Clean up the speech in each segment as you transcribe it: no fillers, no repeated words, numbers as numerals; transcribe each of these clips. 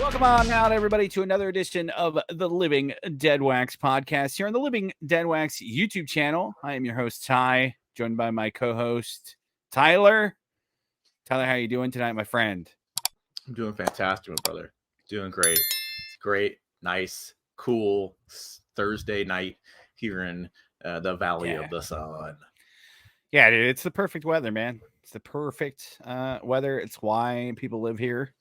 Welcome on out, everybody, to another edition of the Living Deadwax podcast here on the Living Deadwax YouTube channel. I am your host, Ty, joined by my co-host, Tyler. Tyler, how are you doing tonight, my friend? I'm doing fantastic, my brother. Doing great. It's great, nice, cool Thursday night here in the Valley of the Sun. Yeah, dude, it's the perfect weather, man. It's the perfect weather. It's why people live here.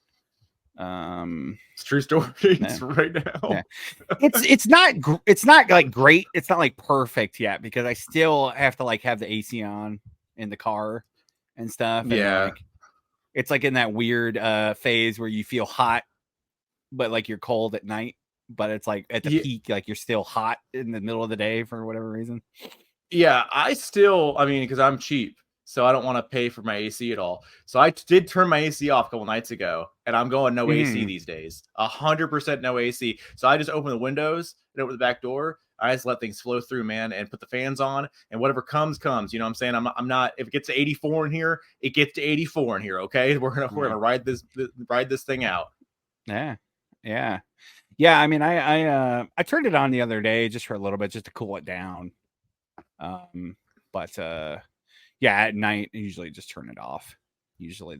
It's true story. Right now. Yeah. It's not like great. It's not like perfect yet because I still have to like have the AC on in the car and stuff. And yeah. It's like in that weird phase where you feel hot, but like you're cold at night. But it's like at the peak, like you're still hot in the middle of the day for whatever reason. Yeah, because I'm cheap, so I don't want to pay for my AC at all. So I did turn my AC off a couple nights ago, and I'm going no AC these days. 100% no AC. So I just open the windows and open the back door. I just let things flow through, man, and put the fans on, and whatever comes. You know what I'm saying? I'm not. If it gets to 84 in here, it gets to 84 in here. Okay, we're gonna ride this thing out. Yeah. I mean, I turned it on the other day just for a little bit, just to cool it down. But at night I usually just turn it off. Usually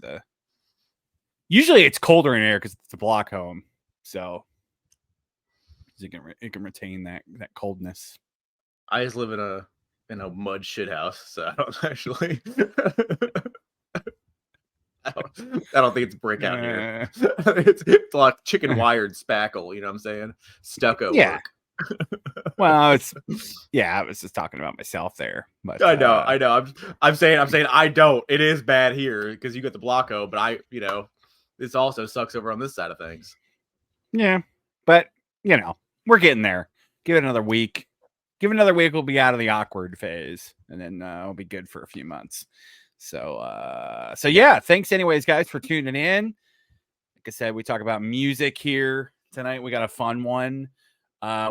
it's colder in air because it's a block home, so it can retain that coldness. I just live in a mud shit house, so I don't actually. I don't think it's brick out here. It's a lot of chicken wired spackle. You know what I'm saying? Stucco work. Well, I was just talking about myself there, but I know. I'm saying I don't. It is bad here because you got the Blocko, but this also sucks over on this side of things. Yeah, but we're getting there. Give it another week. We'll be out of the awkward phase, and then we'll be good for a few months. So yeah, thanks anyways, guys, for tuning in. Like I said, we talk about music here tonight. We got a fun one.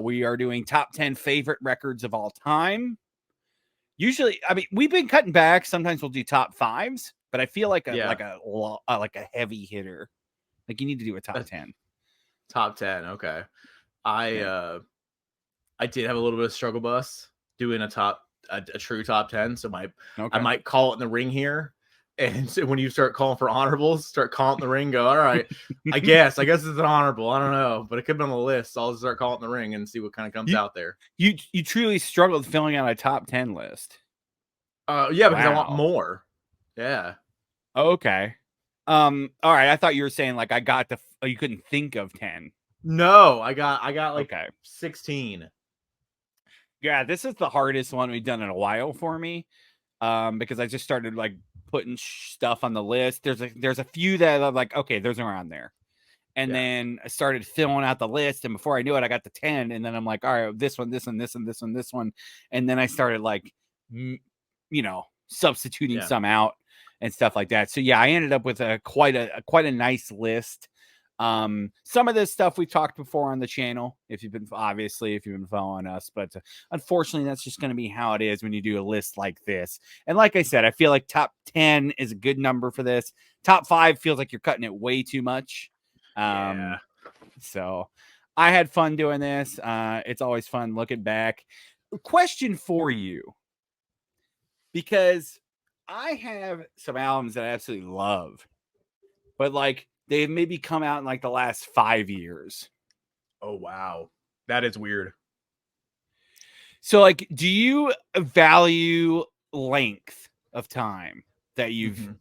We are doing top 10 favorite records of all time. Usually, I mean, we've been cutting back. Sometimes we'll do top fives, but I feel like a heavy hitter. Like you need to do a top 10. Top 10, okay. I did have a little bit of struggle bus doing a true top 10, so I might call it in the ring here. And so when you start calling for honorables, start calling in the ring, go, all right, I guess it's an honorable. I don't know, but it could be on the list. So I'll just start calling in the ring and see what kind of comes out there. You truly struggled filling out a top 10 list. Yeah, because I want more. Yeah. Okay. All right. I thought you were saying like you couldn't think of 10. No, I got like 16. Yeah, this is the hardest one we've done in a while for me. Because I just started like putting stuff on the list. There's a few that I'm like, okay, those are on there. And then I started filling out the list, and before I knew it, I got to 10. And then I'm like, all right, this one, this one, this one, this one, this one. And then I started like, substituting some out and stuff like that. So yeah, I ended up with quite a nice list. Some of this stuff we've talked before on the channel, if you've been following us, but unfortunately that's just going to be how it is when you do a list like this. And like I said, I feel like top 10 is a good number for this. Top 5 feels like you're cutting it way too much. So I had fun doing this. It's always fun looking back. Question for you, because I have some albums that I absolutely love, but like they've maybe come out in like the last 5 years. Oh, wow. That is weird. So like, do you value length of time that you've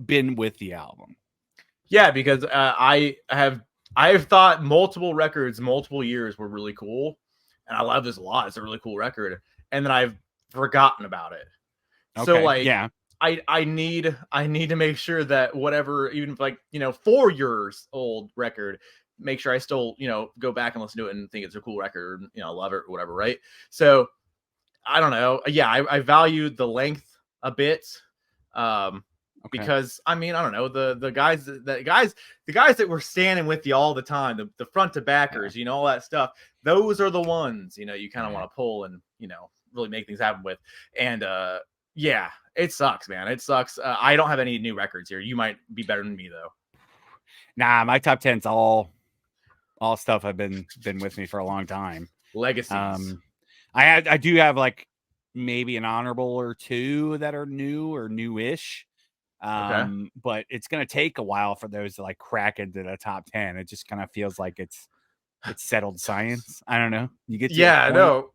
been with the album? Yeah, because I have thought multiple records, multiple years were really cool. And I love this a lot. It's a really cool record. And then I've forgotten about it. Okay, so like, yeah. I need to make sure that whatever, even if like 4 years old record, make sure I still go back and listen to it and think it's a cool record, love it or whatever, right? So I don't know. Yeah, I value the length a bit, because I mean I don't know the guys that were standing with you all the time, the front to backers, all that stuff. Those are the ones you kind of want to pull and really make things happen with. And yeah, it sucks, man. It sucks. I don't have any new records here. You might be better than me, though. Nah, my top 10's all all stuff I've been with me for a long time. Legacies. I do have like maybe an honorable or two that are new or newish. Okay. But it's gonna take a while for those to like crack into the top 10. It just kind of feels like it's settled science. I don't know. You get to a Yeah, point. no,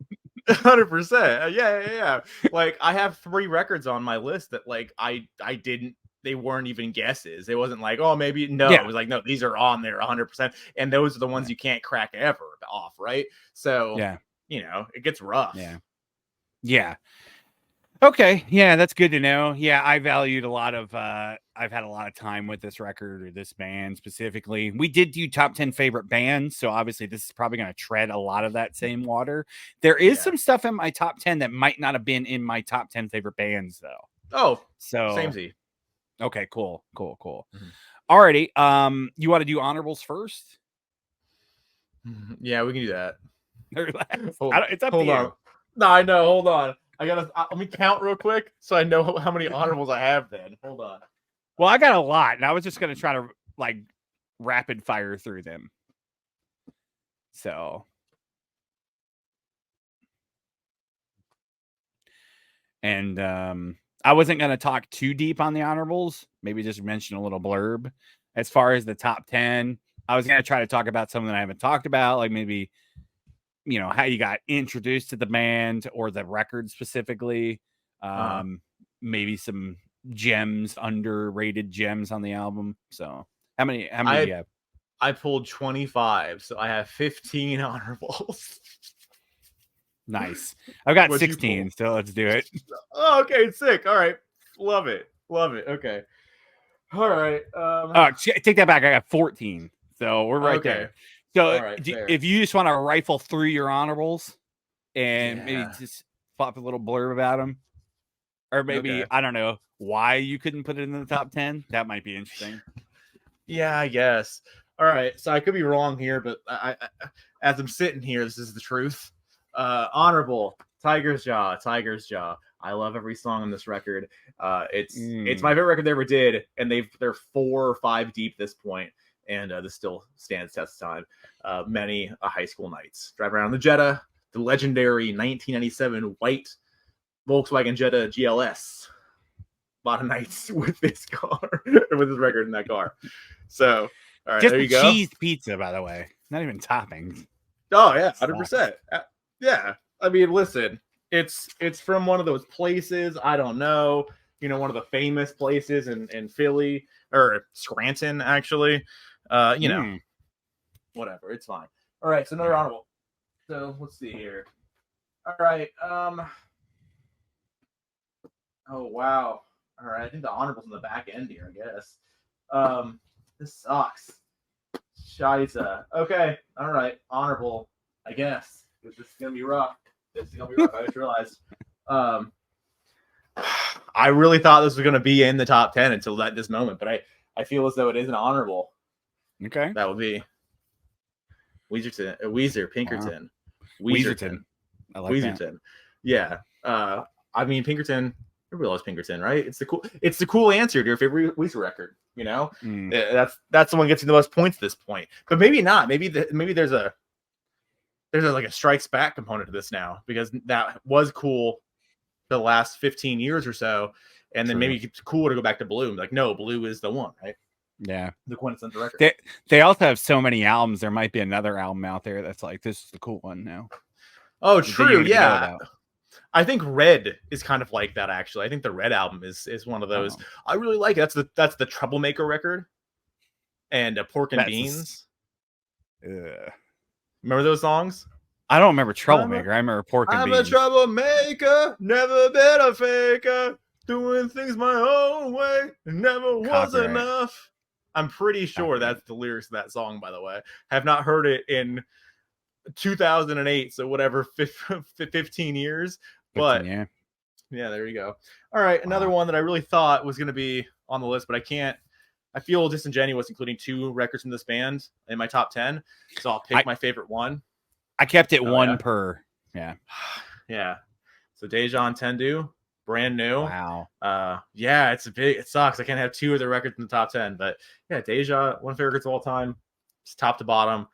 100%. Yeah. Like I have 3 records on my list that like I didn't. They weren't even guesses. It wasn't like, oh, maybe no. Yeah. It was like, no, these are on there 100%, and those are the ones Yeah. you can't crack ever off, right? So Yeah. it gets rough. Yeah. Yeah. Okay. Yeah, that's good to know. Yeah, I valued a lot of I've had a lot of time with this record or this band specifically. We did do top 10 favorite bands, so obviously this is probably going to tread a lot of that same water. There is some stuff in my top 10 that might not have been in my top 10 favorite bands though. Oh, So samey. okay, cool. Mm-hmm. Alrighty. You want to do honorables first? Yeah, we can do that. It's up to you. On. No, I know. Hold on. Let me count real quick so I know how many honorables I have then. Hold on. Well, I got a lot, and I was just going to try to like rapid fire through them. So, and I wasn't going to talk too deep on the honorables, maybe just mention a little blurb. As far as the top 10, I was going to try to talk about something I haven't talked about, like maybe, how you got introduced to the band or the record specifically. Maybe some gems, underrated gems on the album. So how many do you have? I pulled 25, so I have 15 honorables. Nice. I've got 16, so let's do it. Oh, okay, sick. All right. Love it. Okay. All right. Take that back. I got 14. So we're right there. So right, if you just want to rifle through your honorables and maybe just pop a little blurb about them, or maybe, I don't know why you couldn't put it in the top 10. That might be interesting. Yeah, I guess. All right. So I could be wrong here, but I as I'm sitting here, this is the truth. Honorable Tiger's Jaw. I love every song on this record. It's my favorite record they ever did, and they're 4 or 5 deep at this point, and this still stands test of time. Many high school nights driving around the Jetta, the legendary 1997 white Volkswagen Jetta GLS. A lot of nights with this car, with this record in that car. So, all right, just there you go. Cheese pizza, by the way, not even toppings. Oh yeah, 100%. Yeah, I mean, listen, it's from one of those places. I don't know, one of the famous places in Philly or Scranton, actually. Whatever, it's fine. All right, so another honorable. So let's see here. All right. Oh wow. All right, I think the honorable's in the back end here, I guess. This sucks. Scheisse. Okay. All right. Honorable, I guess. This is gonna be rough. I just realized. I really thought this was gonna be in the top 10 until this moment, but I feel as though it is an honorable. Okay. That would be Pinkerton. Wow. Weezerton. I like Weezerton. That. Yeah. I mean, Pinkerton. Everybody loves Pinkerton, right? It's the cool answer to your favorite Weezer record. That's the one getting the most points at this point. But maybe not. Maybe there's a like a strikes back component to this now, because that was cool the last 15 years or so, and then maybe it's cool to go back to Blue. Like, no, Blue is the one, right? Yeah, the quintessential record. They also have so many albums. There might be another album out there that's like, this is the cool one now. Oh, true. Yeah. I think Red is kind of like that, actually. I think the Red album is one of those. I really like it. That's the Troublemaker record, and Pork and Beans. Remember those songs? I don't remember Troublemaker. I remember Pork and Beans. I'm a troublemaker, never been a faker, doing things my own way, never was enough. I'm pretty sure that's the lyrics of that song, by the way. Have not heard it in 2008, so whatever, 15 years. But yeah, there you go. All right, another one that I really thought was going to be on the list, but I can't. I feel disingenuous including 2 records from this band in my top 10, so I'll pick my favorite one. I kept it one per. Yeah. So Deja and Tendu, brand new. Wow. Yeah, it sucks. I can't have 2 of the records in the top 10, but yeah, Deja, one of my favorites of all time. It's top to bottom.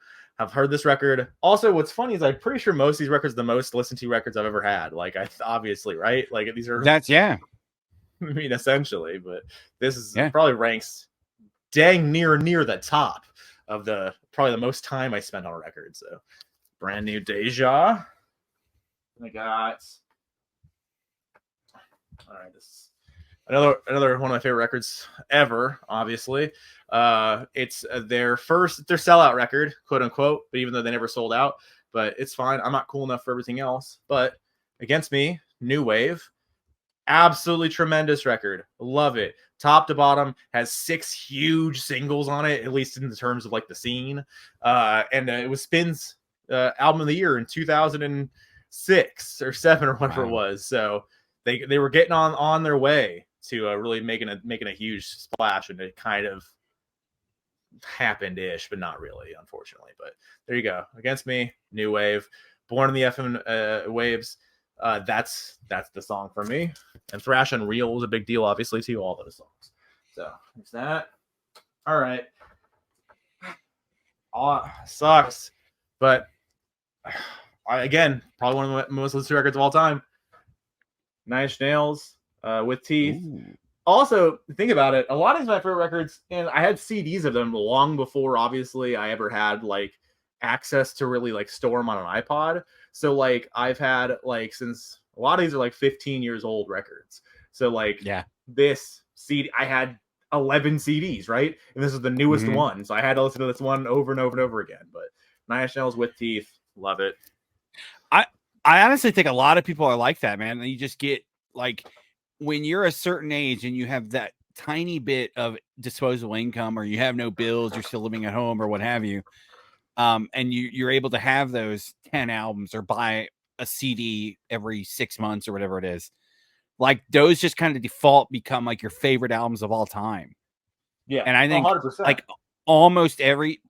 I've heard this record. Also, what's funny is I'm pretty sure most of these records are the most listened to records I've ever had. Like, obviously, right? Like, these are, That's I mean, essentially, but this is Yeah. probably ranks dang near the top of probably the most time I spent on a record. So, brand new Deja. I got, all right, this is another one of my favorite records ever. Obviously, it's their sellout record, quote unquote. But even though they never sold out, but it's fine. I'm not cool enough for everything else. But Against Me, New Wave, absolutely tremendous record. Love it. Top to bottom, has 6 huge singles on it, at least in the terms of like the scene. And it was Spin's album of the year in 2006 or 7 or whatever it was. So they were getting on their way to really making a huge splash, and it kind of happened-ish, but not really, unfortunately. But there you go. Against Me, New Wave, Born in the FM Waves. That's the song for me. And Thrash Unreal was a big deal, obviously, too. All those songs. So there's that. All right. Sucks, but again, probably one of the most listened to records of all time. 9 Inch Nails, With Teeth. Ooh. Also, think about it. A lot of these my favorite records, and I had CDs of them long before, obviously, I ever had like access to really like store them on an iPod. So like I've had like since a lot of these are like 15 years old records. So like this CD, I had 11 CDs, right? And this is the newest one. So I had to listen to this one over and over and over again. But 9 Inch Nails, With Teeth, love it. I honestly think a lot of people are like that, man. You just get like when you're a certain age and you have that tiny bit of disposable income, or you have no bills, you're still living at home or what have you. And you're able to have those 10 albums or buy a CD every 6 months or whatever it is. Like those just kind of default become like your favorite albums of all time. Yeah. And I think 100%. like almost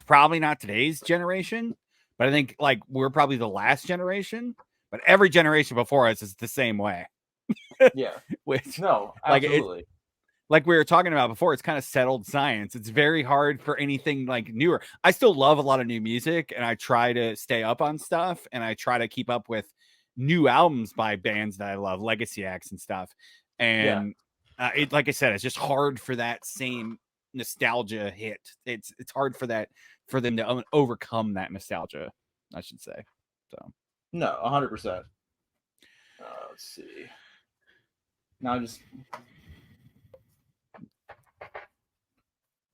probably not today's generation, but I think like we're probably the last generation, but every generation before us is the same way. Yeah. Which, no, absolutely. Like we were talking about before, it's kind of settled science. It's very hard for anything like newer. I still love a lot of new music, and I try to stay up on stuff, and I try to keep up with new albums by bands that I love, legacy acts and stuff. And it, like I said, it's just hard for that same nostalgia hit. It's hard for them to overcome that nostalgia, I should say. So no, 100%. Let's see. Now just.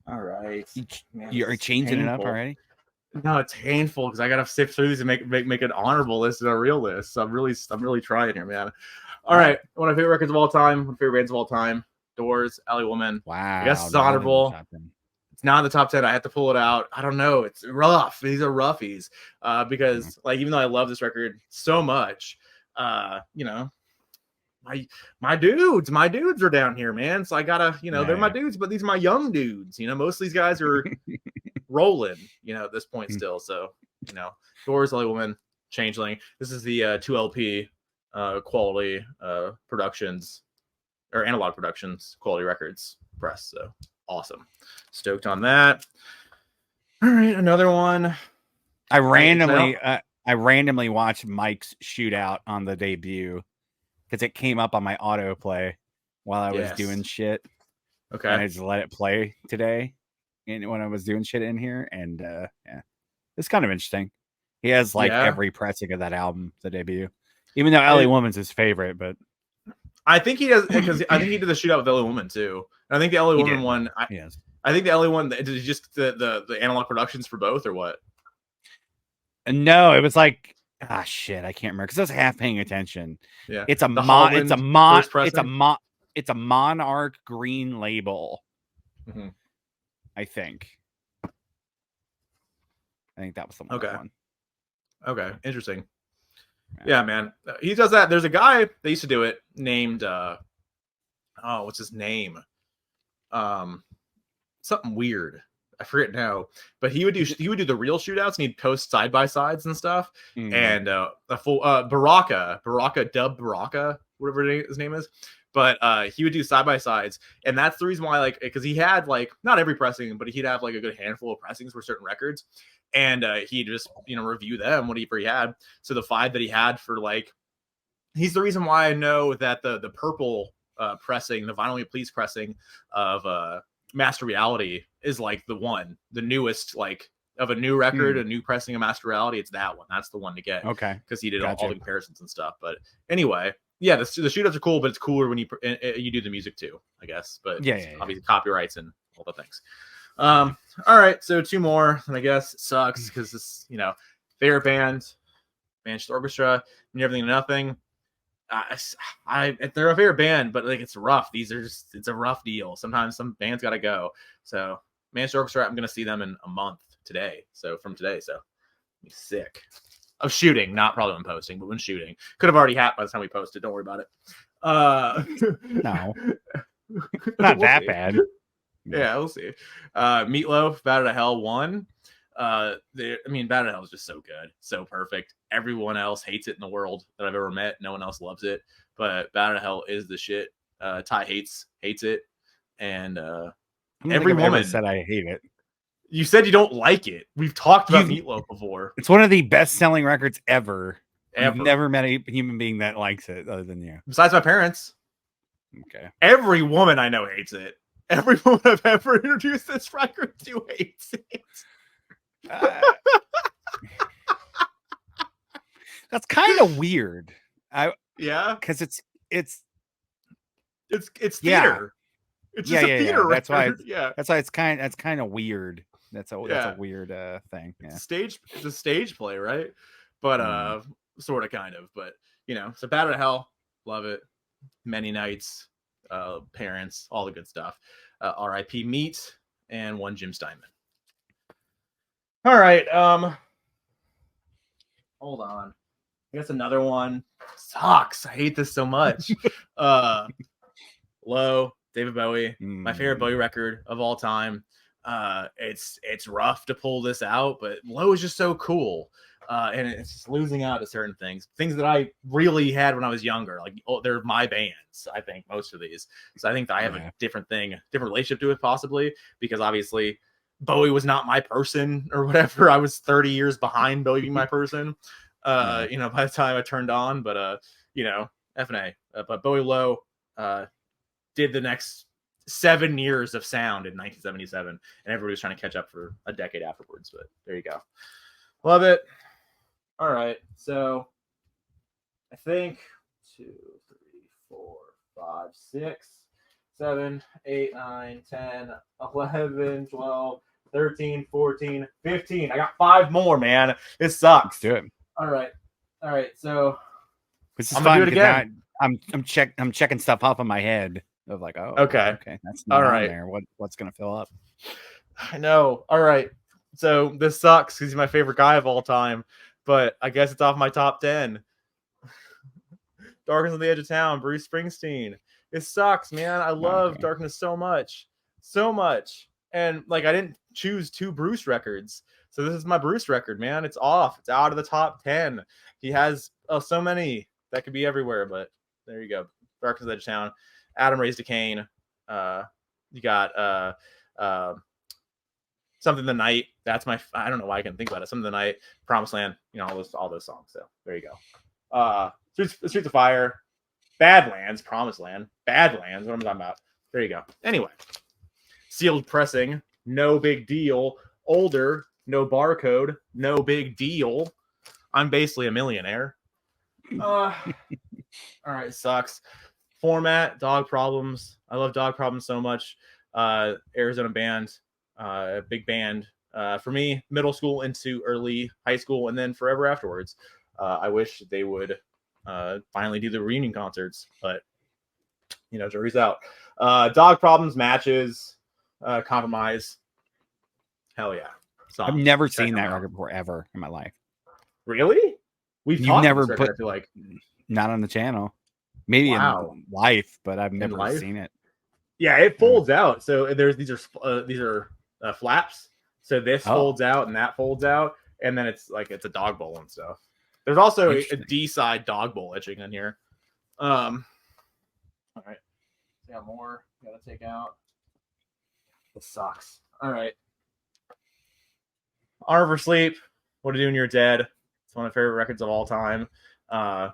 All right. You're changing it up already? No, it's painful because I gotta sift through these and make an honorable list and a real list. So I'm really trying here, man. All right. One of my favorite records of all time, one of my favorite bands of all time, Doors, Alley Woman. Wow. I guess it's honorable. It's not in the top 10. I have to pull it out. I don't know. It's rough. These are roughies. Because like even though I love this record so much, you know, my dudes are down here, man. So I gotta, they're my dudes, but these are my young dudes. Most of these guys are rolling, at this point still. So, Doors, Alley Woman, Changeling. This is the 2 LP quality productions or analog productions quality records press. So awesome. Stoked on that. All right, another one. I randomly watched Mike's Shootout on the debut, because it came up on my autoplay while I was doing shit. Okay. And I just let it play today when I was doing shit in here. And it's kind of interesting. He has like every pressing of that album, the debut. Even though Alley Woman's his favorite, but I think he does, because I think he did the Shootout with Alley Woman too. And I think the Alley Woman one, I think the Alley one, did he just the analog productions for both or what? No, it was like shit, I can't remember because I was half paying attention. Yeah, it's a Monarch green label. I think that was the one. Okay, interesting. Yeah, man, he does that. There's a guy that used to do it named what's his name? Something weird. I forget now, but he would do the real shootouts, and he'd post side by sides and stuff. And a full Baraka, whatever his name is, but he would do side by sides, and that's the reason why, like, because he had like not every pressing, but he'd have like a good handful of pressings for certain records, and he'd just review them whatever he had. So the 5 that he had for like, he's the reason why I know that the purple pressing, the Vinyl Me Please pressing of Master Reality is like the newest, like, of a new record, a new pressing of Master Reality. It's that one. That's the one to get. Okay. Because he did all the comparisons and stuff. But anyway, yeah, the shootouts are cool, but it's cooler when you do the music too, I guess. But obviously copyrights and all the things. All right, so 2 more, and I guess it sucks because this, favorite band, Manchester Orchestra, and Everything and Nothing. They're a favorite band, but like, it's rough. It's a rough deal. Sometimes some bands got to go. So Manchester Orchestra, I'm going to see them in a month today. So from today, so be sick of shooting, not probably when posting, but when shooting. Could have already happened by the time we posted. Don't worry about it. No, not that bad. Yeah, we'll see. Meatloaf, Bad Out of Hell 1. Bad Out of Hell is just so good, so perfect. Everyone else hates it in the world that I've ever met. No one else loves it, but Bad Out of Hell is the shit. Ty hates it, and every woman said I hate it. You said you don't like it. We've talked about Meatloaf before. It's one of the best-selling records ever. I've never met a human being that likes it other than you. Besides my parents. Okay. Every woman I know hates it. Every woman I've ever introduced this record to hates it. That's kind of weird. Because it's theater. Yeah. It's just a theater record. That's why it's kind of weird. That's a weird thing. Yeah. It's a stage play, right? But sort of, kind of. But so Bad Out of Hell, love it. Many Nights, Parents, all the good stuff. R.I.P. Meat, and 1 Jim Steinman. All right. Hold on. I guess another one sucks. I hate this so much. Low, David Bowie, my favorite Bowie record of all time. It's rough to pull this out, but Low is just so cool. And it's just losing out to certain things that I really had when I was younger. Like, they're my bands, I think, most of these. So I think that I have a different relationship to it, possibly, because obviously Bowie was not my person or whatever. I was 30 years behind Bowie being my person, by the time I turned on. But, F&A. But Bowie Low did the next 7 years of sound in 1977, and everybody was trying to catch up for a decade afterwards. But there you go. Love it. All right, so I think 2, 3, 4, 5, 6, 7, 8, 9, 10, 11, 12, 13, 14, 15. I got 5 more, man. This sucks. Let's do it. All right. So this is fun. Do it again. I'm checking stuff off in my head of like, okay, that's not all right there. What's gonna fill up? I know. All right. So this sucks because he's my favorite guy of all time, but I guess it's off my top 10. Darkness on the Edge of Town, Bruce Springsteen. It sucks, man. I love Darkness so much. And like, I didn't choose 2 Bruce records. So this is my Bruce record, man. It's off. It's out of the top 10. He has so many that could be everywhere, but there you go. Darkness on the Edge of Town. Adam Raised a Cain. You got Something the Night. That's I don't know why I can think about it. Something the Night, Promised Land, all those songs. So there you go. Streets of Fire, Badlands, Promised Land, Badlands. What am I talking about? There you go. Anyway, sealed pressing, no big deal. Older, no barcode, no big deal. I'm basically a millionaire. All right, sucks. Format, Dog Problems. I love Dog Problems so much. Arizona band. Big band for me, middle school into early high school, and then forever afterwards. I wish they would finally do the reunion concerts, but jury's out. Dog Problems, Matches, Compromise. Hell yeah. I've never seen that record before ever in my life. Really? You've never put, I feel like, not on the channel. Maybe in life, but I've never seen it. Yeah, it folds out. So these are flaps. So this folds out and that folds out, and then it's a dog bowl and stuff. There's also a D-side dog bowl etching in here. All All right. We got more. Gotta take out. This sucks. All right. Honor for Sleep. What to Do When You're Dead. It's one of my favorite records of all time. I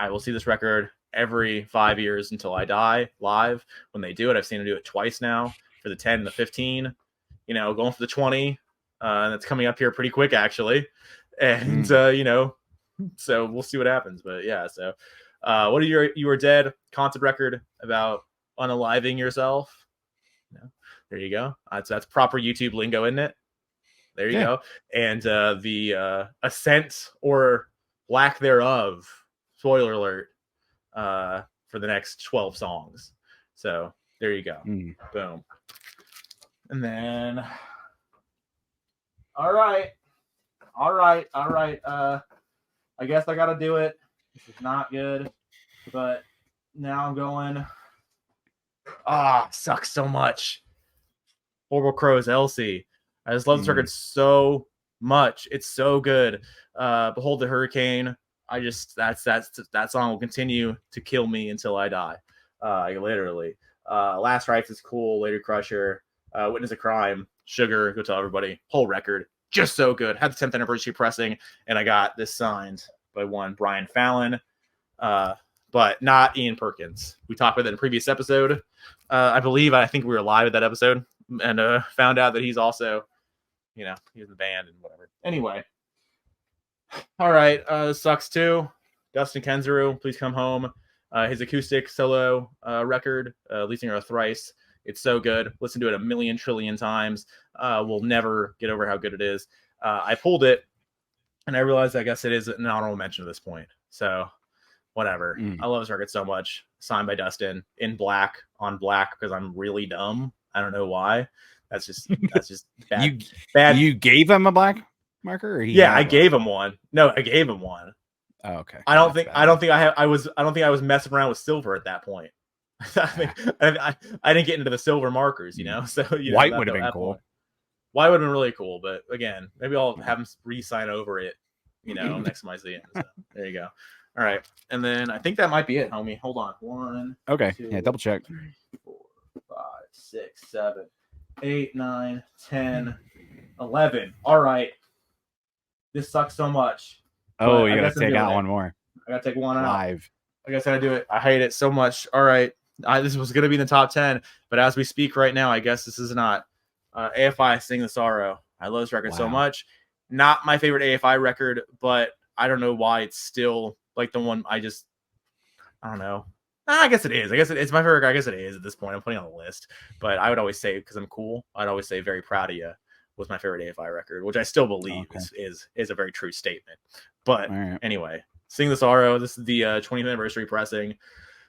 will see this record every 5 years until I die live. When they do it, I've seen them do it twice now for the 10 and the 15. Going for the 20. And that's coming up here pretty quick, actually. And, so we'll see what happens. But yeah, so What Are You Are Dead concept record about unaliving yourself. There you go. That's proper YouTube lingo, isn't it? There you go. And the ascent or lack thereof, spoiler alert, for the next 12 songs. So there you go. Boom. And then, all right. I guess I got to do it. This is not good, but now I'm going. Sucks so much. Horrible Crows, Elsie. I just love this record so much. It's so good. Behold the Hurricane. That song will continue to kill me until I die. Literally. Last Rites is cool. Lady Crusher. Witness a Crime. Sugar. Go Tell Everybody. Whole record. Just so good. Had the 10th anniversary pressing, and I got this signed by one Brian Fallon. But not Ian Perkins. We talked about that in a previous episode. I think we were live at that episode and found out that he's also, he was in the band and whatever. Anyway. All right. This sucks too. Dustin Kensrue, Please Come Home. His acoustic solo record, lead singer of Thrice. It's so good. Listen to it a million trillion times. We'll never get over how good it is. I pulled it and I realized I guess it is an honorable mention at this point. So whatever. I love this record so much. Signed by Dustin in black on black because I'm really dumb. I don't know why. That's just bad. Bad. You gave him a black marker? Or I gave him one. No, I gave him one. Oh, okay. I don't think I was messing around with silver at that point. I didn't get into the silver markers, So white would have been cool. White would have been really cool, but again, maybe I'll have him re-sign over it, next to my Z. So there you go. All right, and then I think that might be it, homie. Hold on. 1. Okay. 2, Double check. 3, 4, 5, 6, 7, 8, 9, 10, 11. All right. This sucks so much. Oh, you gotta take out one more. I gotta take one out. Live. I guess I gotta do it. I hate it so much. All right. This was gonna be in the top 10, but as we speak right now, I guess this is not. AFI Sing the Sorrow. I love this record so much. Not my favorite AFI record, but I don't know why it's still like the one I don't know. I guess it is. It's my favorite. I guess it is at this point. I'm putting it on the list, but I would always say, because I'm cool, I'd always say Very Proud of You was my favorite AFI record, which I still believe is a very true statement. But anyway, Sing the Sorrow. This is the 20th anniversary pressing.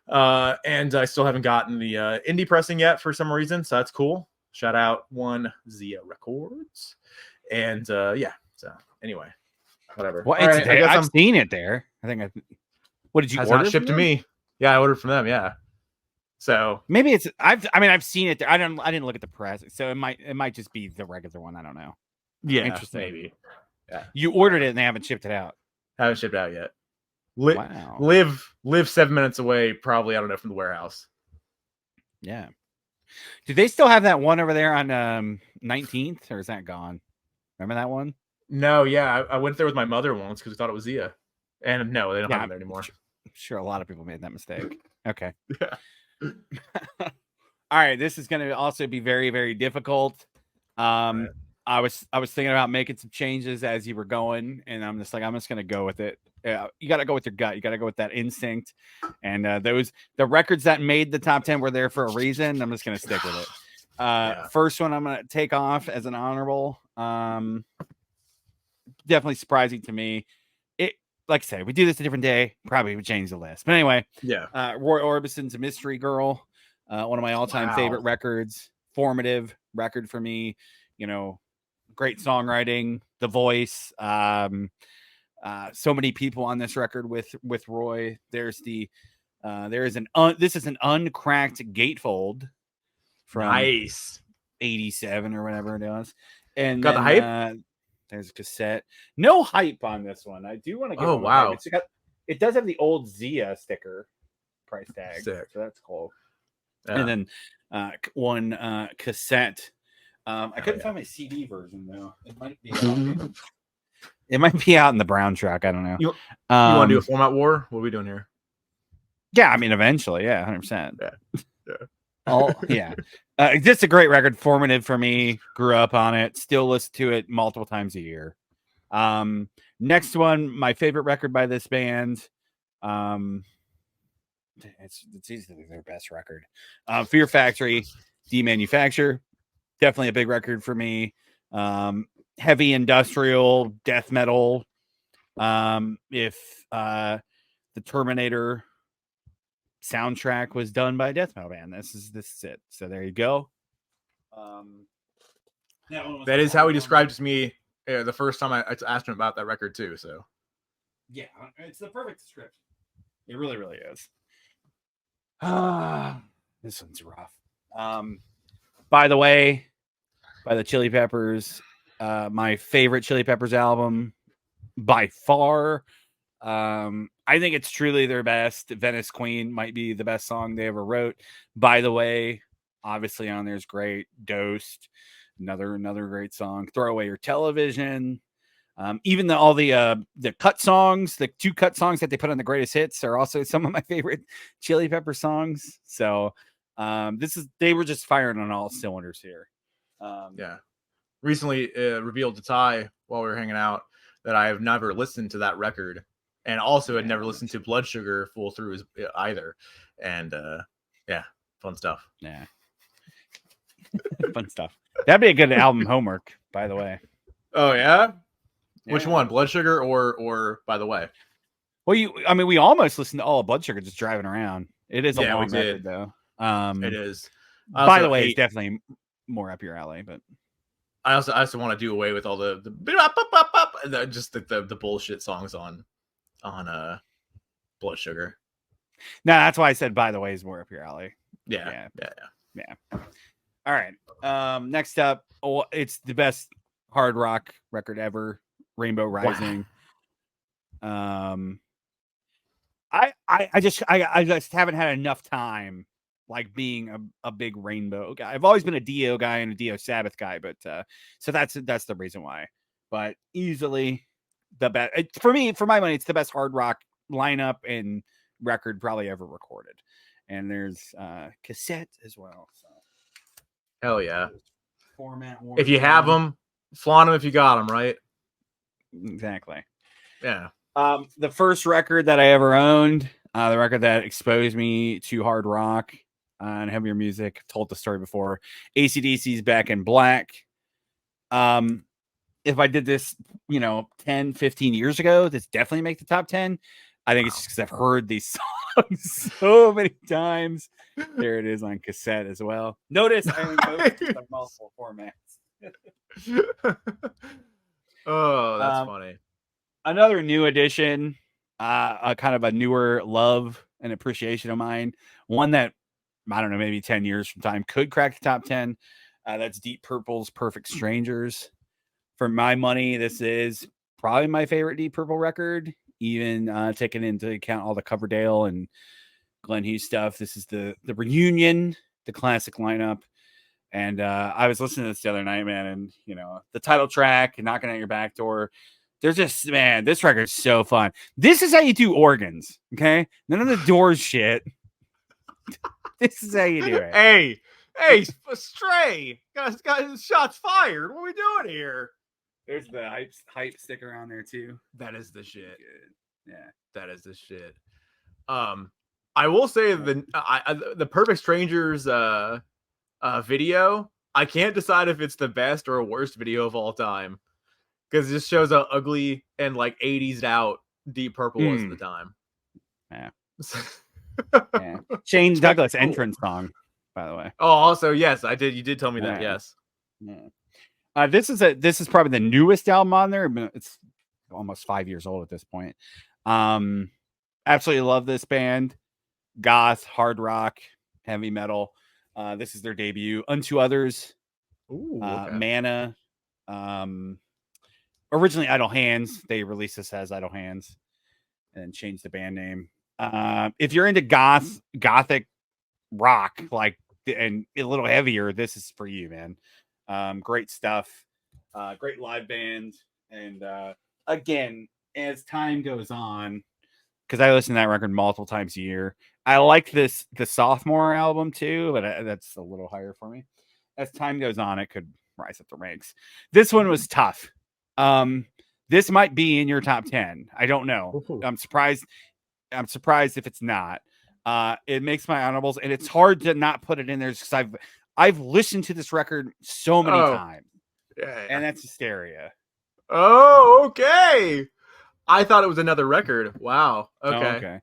And I still haven't gotten the indie pressing yet for some reason, so that's cool. Shout out One Zia Records. And so anyway, whatever. Well, I've seen it there. What did you order? Not shipped to me. Yeah, I ordered from them. Yeah. So maybe it's I've seen it there. I didn't look at the press, so it might just be the regular one. I don't know. Yeah, interesting. Maybe. Yeah. You ordered it and they haven't shipped it out. Haven't shipped out yet. Wow. Live 7 minutes away, probably, I don't know, from the warehouse. Yeah. Do they still have that one over there on 19th, or is that gone? Remember that one? No, yeah. I went there with my mother once because we thought it was Zia. And no, they don't have it there anymore. I'm sure a lot of people made that mistake. Okay. Yeah. All right. This is going to also be very, very difficult. Right. I was thinking about making some changes as you were going, and I'm just going to go with it. You got to go with your gut. You got to go with that instinct. And the records that made the top 10 were there for a reason. I'm just going to stick with it. First one I'm going to take off as an honorable. Definitely surprising to me. It, like I said, we do this a different day. Probably would change the list. But anyway, Roy Orbison's A Mystery Girl. One of my all-time favorite records. Formative record for me. Great songwriting, the voice. So many people on this record with Roy. This is an uncracked gatefold from 87 or whatever it was. And got the hype. There's a cassette. No hype on this one. I do want to give. Oh wow! It does have the old Zia sticker. price tag. Sick. So that's cool. Yeah. And then one cassette. I couldn't yeah. find my CD version though. It might be. It might be out in the brown truck. I don't know. You want to do a format war? What are we doing here? Yeah, I mean, eventually, yeah, 100%. Yeah. Yeah. Just a great record, formative for me. Grew up on it. Still listen to it multiple times a year. Next one, my favorite record by this band. It's easily their best record. Fear Factory, Demanufacture. Definitely a big record for me. Heavy industrial death metal. If the Terminator soundtrack was done by a death metal band, this is it. So there you go. That is how he described it to me the first time I asked him about that record too. So yeah, it's the perfect description. It really, really is. This one's rough. By the way, by the Chili Peppers, my favorite Chili Peppers album by far. I think it's truly their best. Venice Queen might be the best song they ever wrote. By the way, obviously on there's great. Dosed, another great song. Throw Away Your Television. Even all the cut songs, the 2 cut songs that they put on the greatest hits are also some of my favorite Chili Pepper songs. So they were just firing on all cylinders here. yeah. Recently revealed to Ty while we were hanging out that I have never listened to that record, and also had never listened to Blood Sugar full through either. And yeah, fun stuff. Yeah. Fun stuff. That'd be a good album homework, by the way. Oh yeah? Which one? Blood Sugar or By the Way? Well, we almost listened to all of Blood Sugar just driving around. It is a long record though. It is. By the way, it's definitely more up your alley, but I also want to do away with all the just the bullshit songs on Blood Sugar. No, that's why I said By the Way is more up your alley. Yeah. All right. Next up, it's the best hard rock record ever, Rainbow Rising. Wow. I just haven't had enough time like being a big Rainbow guy. I've always been a Dio guy and a Dio Sabbath guy, but so that's the reason why. But easily the best for me, for my money, it's the best hard rock lineup and record probably ever recorded. And there's cassette as well. So hell yeah. Format. If you have them, flaunt them if you got them, right? Exactly. Yeah. The first record that I ever owned, the record that exposed me to hard rock and heavier music, I've told the story before. AC/DC's Back in Black. If I did this, 10, 15 years ago, this definitely make the top 10. I think it's just because I've heard these songs so many times. There it is on cassette as well. Notice I own both on multiple formats. Oh, that's funny. Another new addition, a kind of a newer love and appreciation of mine. One that, I don't know, maybe 10 years from time could crack the top 10. That's Deep Purple's Perfect Strangers. For my money, this is probably my favorite Deep Purple record, even taking into account all the Coverdale and Glenn Hughes stuff. This is the reunion, the classic lineup. And I was listening to this the other night, man, and the title track, Knocking at Your Back Door. They're just, man, this record's so fun. This is how you do organs, okay? None of the Doors shit. This is how you do it. Hey, Stray, guys, shots fired. What are we doing here? There's the hype sticker on there too. That is the shit. Good. Yeah, that is the shit. I will say the Perfect Strangers video, I can't decide if it's the best or worst video of all time, because it just shows how ugly and like 80s out Deep Purple was at the time. Yeah. Yeah. Shane Douglas entrance song, by the way. Oh, also, yes, I did. You did tell me that. Yes. Yeah. This is probably the newest album on there. It's almost 5 years old at this point. Absolutely love this band. Goth, hard rock, heavy metal. This is their debut. Unto Others. Ooh, okay. Mana. Originally Idle Hands. They released this as Idle Hands and then changed the band name. If you're into gothic rock, like, and a little heavier, this is for you, man. Great stuff. Great live band. And again, as time goes on, because I listen to that record multiple times a year, I like the sophomore album too, but that's a little higher for me. As time goes on, it could rise up the ranks. This one was tough. This might be in your top 10. I don't know. Ooh. I'm surprised if it's not. It makes my honorables, and it's hard to not put it in there because I've listened to this record so many times, and that's Hysteria. Oh, okay. I thought it was another record. Wow. Okay. Okay.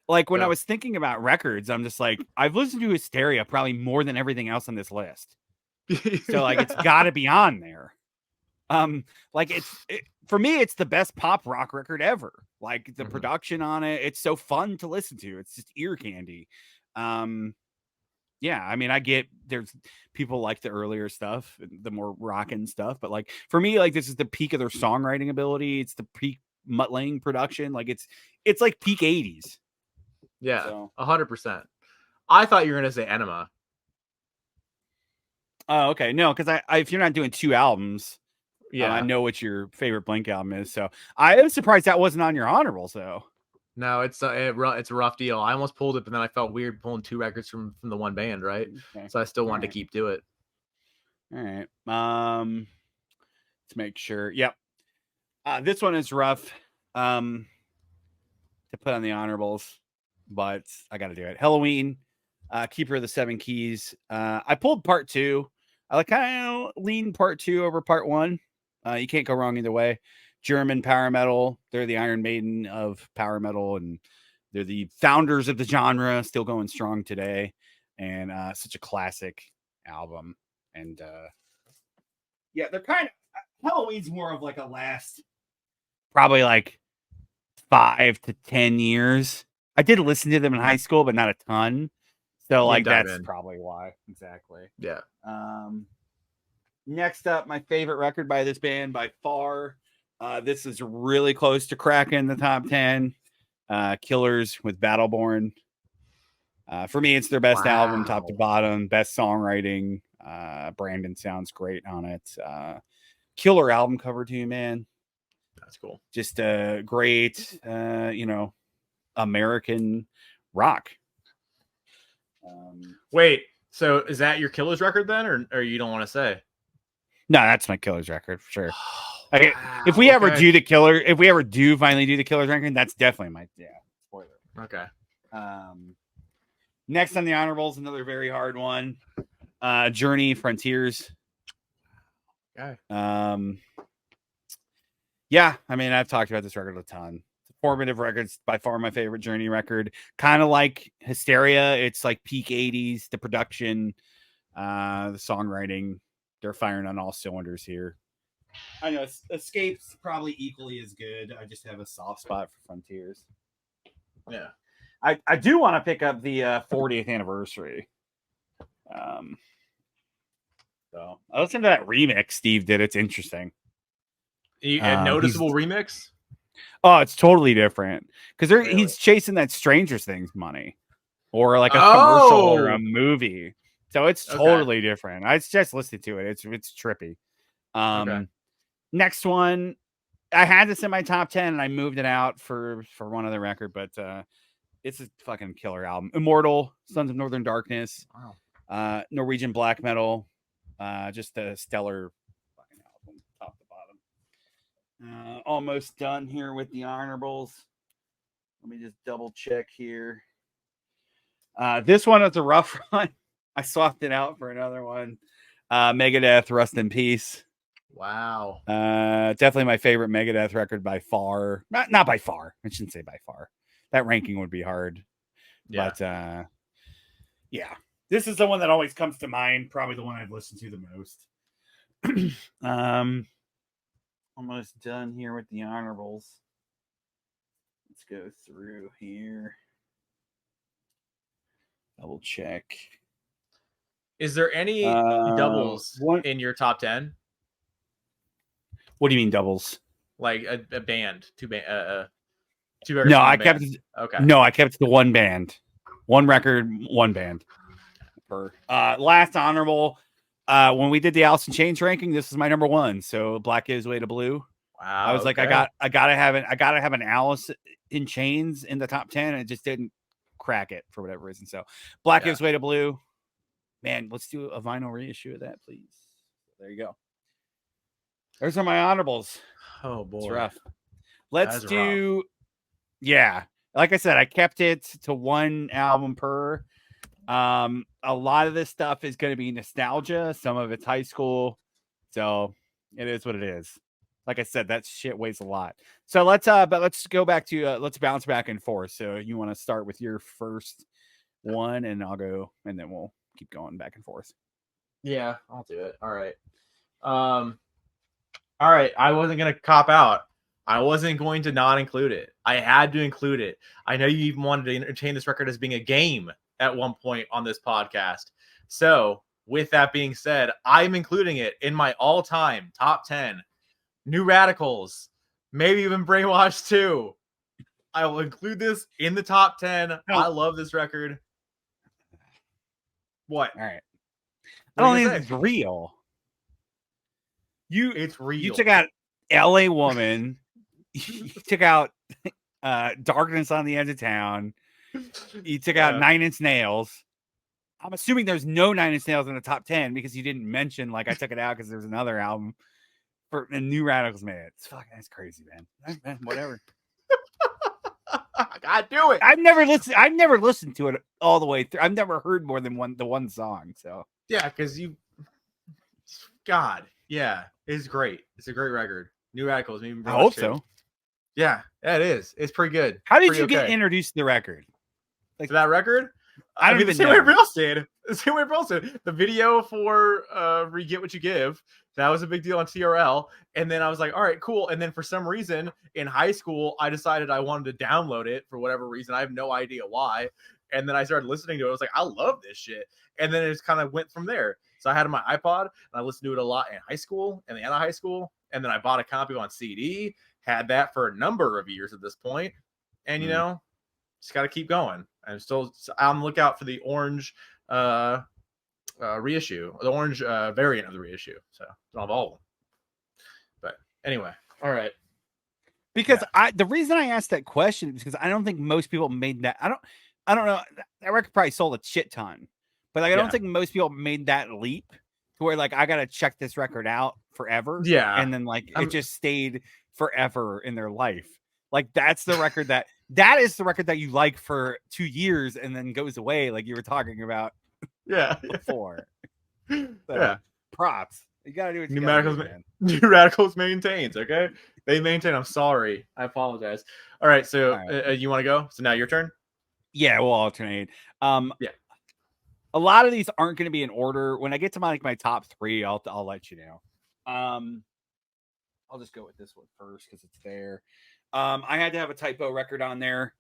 Like when I was thinking about records, I'm just like, I've listened to Hysteria probably more than everything else on this list. So like, it's got to be on there. Like for me, it's the best pop rock record ever. Like the production on it, it's so fun to listen to. It's just ear candy. Yeah, I mean, I get there's people like the earlier stuff, the more rockin' stuff, but like for me, like this is the peak of their songwriting ability. It's the peak Mutt Lange production. Like it's like peak 80s. Yeah, 100%. I thought you were gonna say Enema. Oh, okay. No, because I if you're not doing 2 albums, yeah, I know what your favorite Blink album is. So I was surprised that wasn't on your honorables, though. No, it's a rough deal. I almost pulled it, but then I felt weird pulling 2 records from the one band, right? Okay. So I still wanted to keep to it. All right. Let's make sure. Yep. This one is rough to put on the honorables, but I got to do it. Halloween, Keeper of the Seven Keys. I pulled part 2. I like kind of lean part 2 over part 1. You can't go wrong either way. German power metal. They're the Iron Maiden of power metal, and they're the founders of the genre, still going strong today. And such a classic album. And yeah, they're kind of Halloween's more of like a last, probably like 5 to 10 years. I did listen to them in high school, but not a ton. So like that's probably why. Exactly. Yeah. Next up, my favorite record by this band by far. This is really close to cracking the top 10. Killers with Battleborn. For me, it's their best album, top to bottom, best songwriting. Brandon sounds great on it. Killer album cover too, man. That's cool. Just a great, American rock. Wait, so is that your Killers record then, or you don't want to say? No, that's my Killers record for sure. Okay, if we ever do the Killer, if we ever do finally do the Killers record, that's definitely my spoiler. Okay. Next on the honorables, another very hard one. Journey, Frontiers. Okay. Yeah, I mean, I've talked about this record a ton. Formative records, by far my favorite Journey record. Kind of like Hysteria, it's like peak 80s. The production, the songwriting, they're firing on all cylinders here. I know Escape's probably equally as good. I just have a soft spot for Frontiers. Yeah. I do want to pick up the 40th anniversary. So I listened to that remix Steve did. It's interesting. A noticeable remix? Oh, it's totally different because he's chasing that Stranger Things money, or like a commercial or a movie. So it's totally different. I just listened to it. It's trippy. Next one, I had this in my top 10 and I moved it out for one other record, but it's a fucking killer album. Immortal, Sons of Northern Darkness, Norwegian black metal, just a stellar fucking album, top to bottom. Almost done here with the honorables. Let me just double check here. This one is a rough one. I swapped it out for another one. Megadeth, Rust in Peace. Wow. Definitely my favorite Megadeth record by far. Not by far. I shouldn't say by far. That ranking would be hard. Yeah. But yeah. This is the one that always comes to mind. Probably the one I've listened to the most. Almost done here with the honorables. Let's go through here. Double check. Is there any doubles in your top 10? What do you mean doubles? Like a band, two band. 2 records. No, from I one kept band? Okay. no, I kept the one band, one record, one band. Per last honorable. When we did the Alice in Chains ranking, this is my number one. So Black Gives Way to Blue. Wow. I was like, I gotta have an Alice in Chains in the top 10, and it just didn't crack it for whatever reason. So Black Gives Way to Blue. Man, let's do a vinyl reissue of that, please. There you go. Those are my honorables. Oh boy, it's rough. Let's do. Yeah, like I said, I kept it to one album per. A lot of this stuff is going to be nostalgia. Some of it's high school, so it is what it is. Like I said, that shit weighs a lot. So let's go back to let's bounce back and forth. So you want to start with your first one, and I'll go, and then we'll keep going back and forth. Yeah, I'll do it. All right. All right. I wasn't gonna cop out. I wasn't going to not include it. I had to include it. I know you even wanted to entertain this record as being a game at one point on this podcast. So, with that being said, I'm including it in my all-time top 10. New Radicals, maybe even Brainwashed 2. I will include this in the top 10. I love this record. What? All right. I don't think it's real. It's real. You took out LA Woman. You took out Darkness on the Edge of Town. You took out 9 Inch Nails. I'm assuming there's no 9 Inch Nails in the top 10 because you didn't mention like I took it out because there's another album for the New Radicals made it. It's fucking that's crazy, man. Whatever. I do it. I've never listened to it all the way through. I've never heard more than one song. So yeah, because yeah, it's great. It's a great record. New Radicals. Maybe I hope so. Yeah, it is. It's pretty good. How did you get introduced to the record? Like to that record? I mean, the same way Brils did. The same way Brils did. The video for "You Get What You Give" that was a big deal on TRL. And then I was like, all right, cool. And then for some reason in high school, I decided I wanted to download it for whatever reason. I have no idea why. And then I started listening to it. I was like, I love this shit. And then it just kind of went from there. So I had it on my iPod, and I listened to it a lot in high school and the end of high school. And then I bought a copy on CD. Had that for a number of years at this point, and you know, just got to keep going. I'm still on the lookout for the orange reissue, the orange variant of the reissue. So don't have all of them, but anyway, all right. Because the reason I asked that question is because I don't think most people made that. I don't know. That record probably sold a shit ton, but like, I don't think most people made that leap to where like I gotta check this record out forever. Yeah, and then like it just stayed forever in their life. Like that's the record that is the record that you like for 2 years and then goes away, like you were talking about. Before. So, props. You gotta do what you gotta do, man. New Radicals maintains. Okay, they maintain. I'm sorry. I apologize. All right. So you want to go? So now your turn. Yeah, we'll alternate. Yeah. A lot of these aren't going to be in order. When I get to my top 3, I'll let you know. I'll just go with this one first because it's there. I had to have a typo record on there.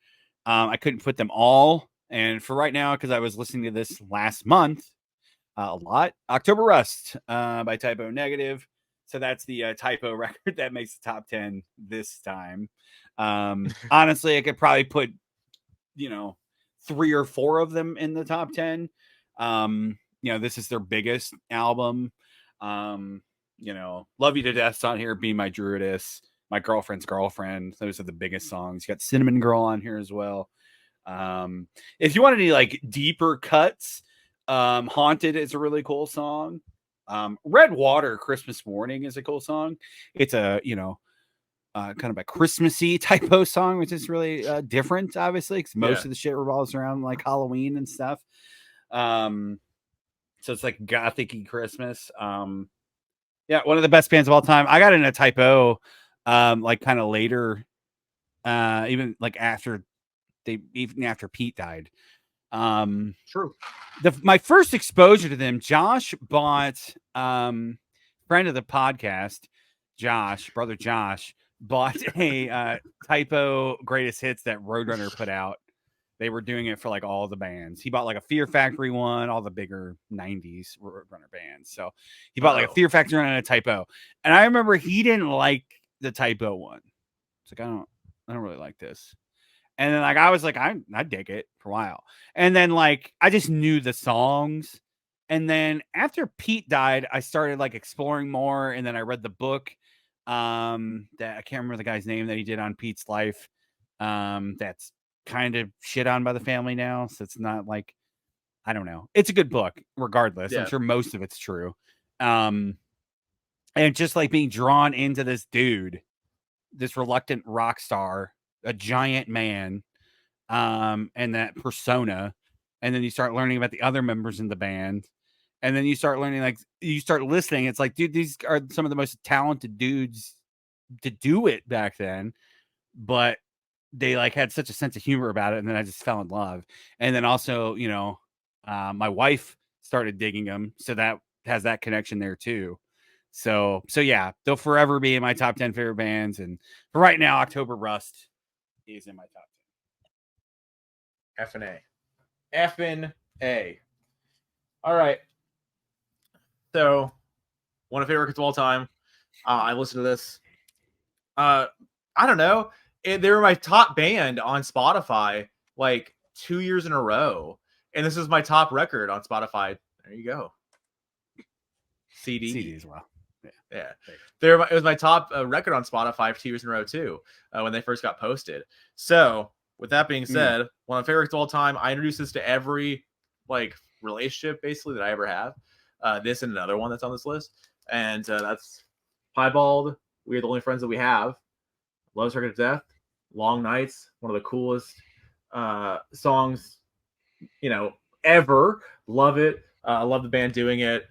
I couldn't put them all. And for right now, because I was listening to this last month a lot, October Rust by Typo Negative. So that's the typo record that makes the top 10 this time. Honestly, I could probably put, 3 or 4 of them in the top 10. This is their biggest album. Love You to Death's on here, Be My Druidess, My Girlfriend's Girlfriend. Those are the biggest songs. You got Cinnamon Girl on here as well. If you want any like deeper cuts, Haunted is a really cool song. Red Water Christmas Morning is a cool song. It's a, kind of a Christmassy typo song, which is really different, obviously, because most of the shit revolves around like Halloween and stuff. So it's like gothic-y Christmas. Yeah, one of the best bands of all time. I got in a typo like kind of later, even after Pete died. True. My first exposure to them, Josh bought friend of the podcast, brother Josh, bought a typo greatest hits that Roadrunner put out. They were doing it for like all the bands. He bought like a Fear Factory one, all the bigger 90s Roadrunner bands. So he bought like a Fear Factory and a typo. And I remember he didn't like the typo one. It's like, I don't really like this. And then like I was like, I dig it for a while. And then like I just knew the songs. And then after Pete died, I started like exploring more. And then I read the book. That I can't remember the guy's name that he did on Pete's life. That's kind of shit on by the family now. So it's not like, I don't know. It's a good book, regardless. I'm Yeah. sure most of it's true. And just like being drawn into this dude, this reluctant rock star, a giant man, and that persona. And then you start learning about the other members in the band. And then you start learning, like, you start listening. It's like, dude, these are some of the most talented dudes to do it back then. But they like had such a sense of humor about it. And then I just fell in love. And then also, you know, my wife started digging them. So that has that connection there too. So yeah, they'll forever be in my top 10 favorite bands. And for right now, October Rust is in my top 10. F and A. F and A. All right. So, one of my favorite records of all time. I listened to this. I don't know. They were my top band on Spotify like 2 years in a row, and this is my top record on Spotify. There you go. CD as well. Yeah. It was my top record on Spotify for 2 years in a row too, when they first got posted. So, with that being said, one of my favorites of all time. I introduced this to every like relationship basically that I ever have. This and another one that's on this list, and that's Piebald. We're the only friends that we have. Love's Record of Death, Long Nights, one of the coolest songs, you know, ever. Love it. I love the band doing it.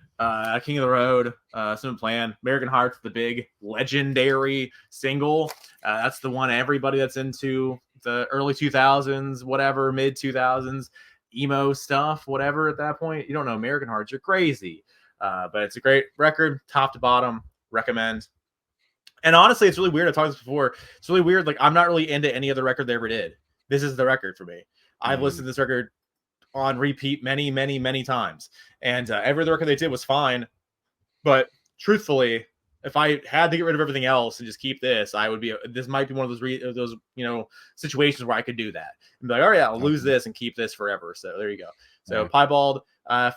King of the Road, Simple Plan, American Hearts, the big legendary single. That's the one everybody that's into the early 2000s, whatever, mid 2000s, emo stuff, whatever at that point. You don't know American Hearts, you're crazy. But it's a great record, top to bottom. Recommend. And honestly, it's really weird. I've talked about this before. It's really weird. Like, I'm not really into any other record they ever did. This is the record for me. I've listened to this record on repeat many, many, many times. And every other record they did was fine. But truthfully, if I had to get rid of everything else and just keep this, I would be. This might be one of those situations where I could do that and be like, all right, I'll lose this and keep this forever. So there you go. So Piebald,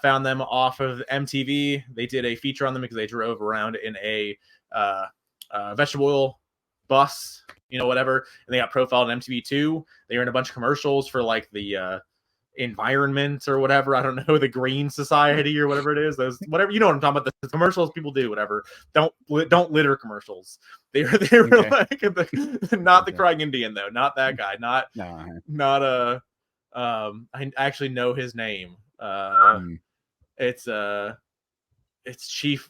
found them off of MTV. They did a feature on them because they drove around in a vegetable oil bus, whatever, and they got profiled on MTV2. They were in a bunch of commercials for like the environment or whatever. I don't know, the Green Society or whatever it is. Those, whatever, you know what I'm talking about. The commercials people do, whatever. Don't litter commercials. They were like not the Crying Indian though, not that guy, not I actually know his name. It's Chief